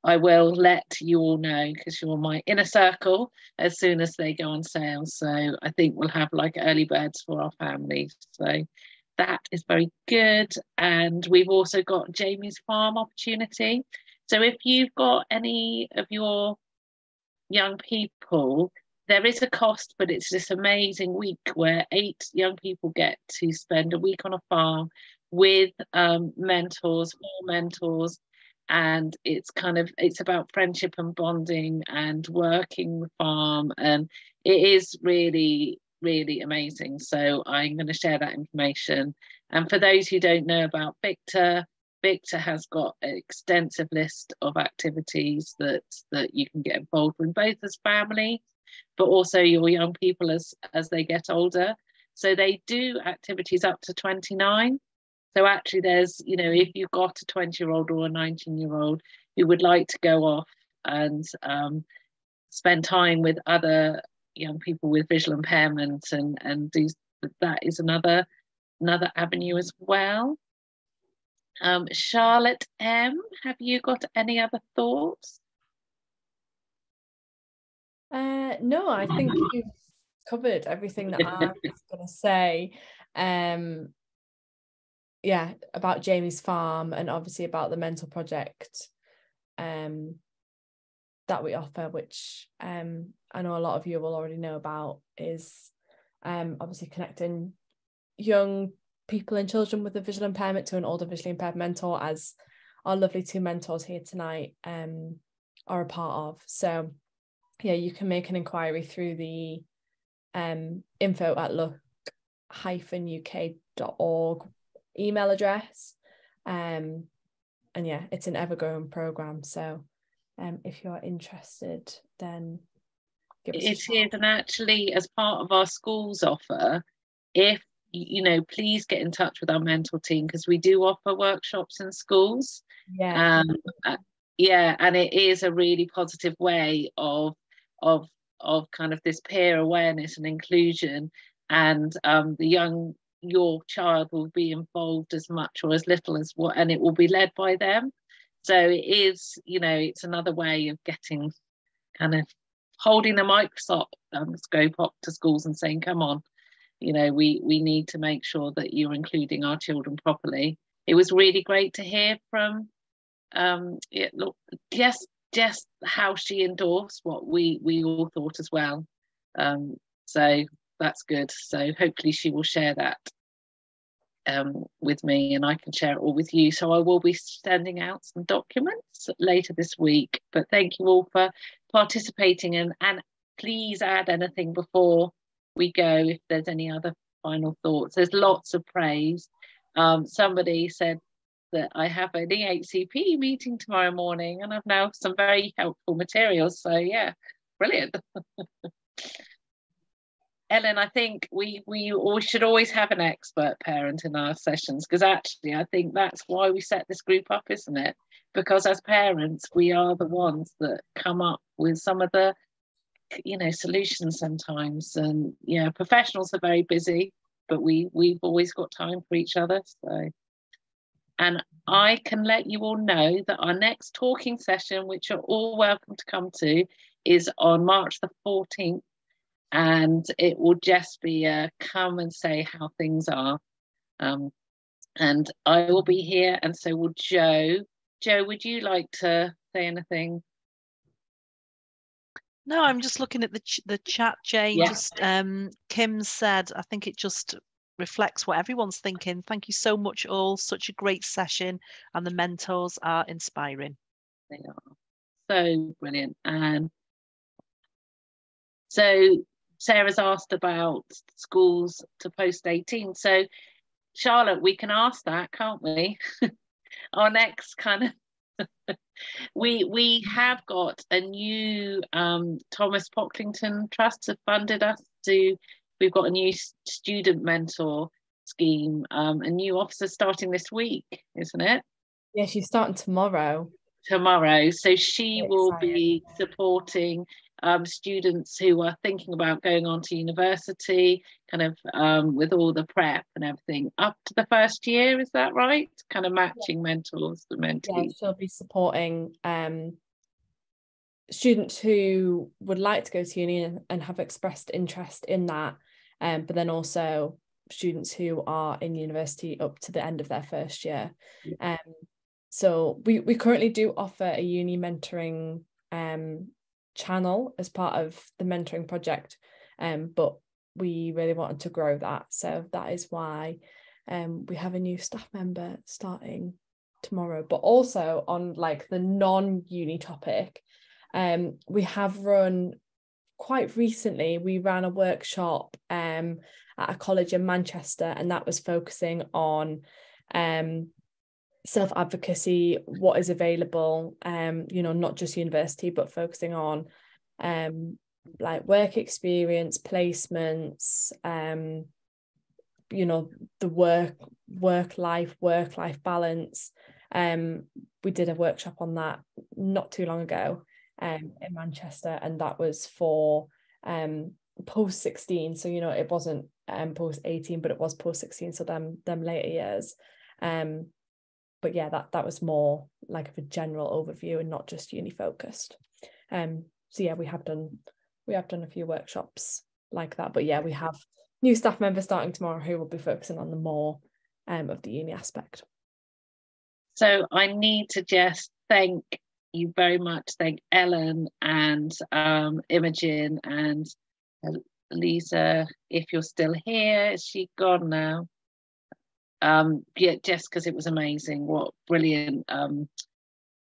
[SPEAKER 1] I will let you all know because you're my inner circle as soon as they go on sale. So I think we'll have like early birds for our families. So that is very good. And we've also got Jamie's Farm opportunity. So if you've got any of your young people, there is a cost, but it's this amazing week where 8 young people get to spend a week on a farm with mentors, 4 mentors. And it's about friendship and bonding and working the farm, and it is really, really amazing. So I'm going to share that information. And for those who don't know about Victor has got an extensive list of activities that you can get involved with, both as family but also your young people as they get older. So they do activities up to 29. So actually there's, if you've got a 20-year-old or a 19-year-old who would like to go off and spend time with other young people with visual impairment and do that, is another avenue as well. Charlotte M, have you got any other thoughts?
[SPEAKER 3] No, I think you've covered everything that I was going to say. Yeah, about Jamie's Farm and obviously about the mental project that we offer, which I know a lot of you will already know about, is obviously connecting young people and children with a visual impairment to an older visually impaired mentor, as our lovely 2 mentors here tonight are a part of. So yeah, you can make an inquiry through the info@look-uk.org email address, and yeah, it's an ever-growing program. So if you're interested, then give us a shout.
[SPEAKER 1] It is, and actually as part of our schools offer, if please get in touch with our mentor team, because we do offer workshops in schools.
[SPEAKER 3] Yeah,
[SPEAKER 1] and it is a really positive way of kind of this peer awareness and inclusion, and your child will be involved as much or as little as what, and it will be led by them. So it is, it's another way of getting, kind of holding the microscope up to schools and saying, come on, we need to make sure that you're including our children properly. It was really great to hear from just how she endorsed what we all thought as well. So that's good. So hopefully she will share that with me, and I can share it all with you. So I will be sending out some documents later this week. But thank you all for participating, and please add anything before we go if there's any other final thoughts. There's lots of praise. Somebody said that I have an EHCP meeting tomorrow morning, and I've now some very helpful materials. So yeah, brilliant. Ellen, I think we should always have an expert parent in our sessions, because actually I think that's why we set this group up, isn't it? Because as parents, we are the ones that come up with some of the, you know, solutions sometimes. And yeah, professionals are very busy, but we've always got time for each other. So, and I can let you all know that our next talking session, which you're all welcome to come to, is on March the 14th. And it will just be a come and say how things are. And I will be here, and so will Joe. Joe, would you like to say anything?
[SPEAKER 5] No, I'm just looking at the chat, Jane.
[SPEAKER 1] Yeah.
[SPEAKER 5] Just Kim said, I think it just reflects what everyone's thinking. Thank you so much all. Such a great session, and the mentors are inspiring.
[SPEAKER 1] They are so brilliant. And so Sarah's asked about schools to post 18. So Charlotte, we can ask that, can't we? Our next kind of we have got a new Thomas Pocklington Trust have funded us to, we've got a new student mentor scheme, a new officer starting this week, isn't it?
[SPEAKER 3] Yeah, she's starting tomorrow.
[SPEAKER 1] So she will be supporting students who are thinking about going on to university, kind of with all the prep and everything up to the first year. Is that right? Kind of matching mentors to mentees.
[SPEAKER 3] Yeah, she'll be supporting students who would like to go to uni and have expressed interest in that, but then also students who are in university up to the end of their first year. So we currently do offer a uni mentoring channel as part of the mentoring project, but we really wanted to grow that, so that is why we have a new staff member starting tomorrow. But also on like the non-uni topic, we have run quite recently, we ran a workshop at a college in Manchester, and that was focusing on self-advocacy, what is available, you know, not just university, but focusing on like work experience, placements, you know, the work-life balance. We did a workshop on that not too long ago in Manchester, and that was for post 16, so you know, it wasn't post 18, but it was post 16, so them later years. But yeah, that was more like of a general overview and not just uni focused. So yeah, we have done a few workshops like that. But yeah, we have new staff members starting tomorrow who will be focusing on the more of the uni aspect. So I need to just thank you very much. Thank Ellen and Imogen and Lisa, if you're still here. Is she gone now? Yeah, just because it was amazing. What brilliant kind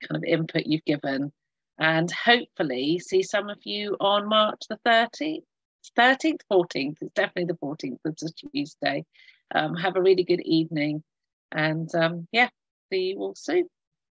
[SPEAKER 3] of input you've given, and hopefully see some of you on March the 13th, 14th. It's definitely the 14th. It's a Tuesday. Have a really good evening, and yeah, see you all soon.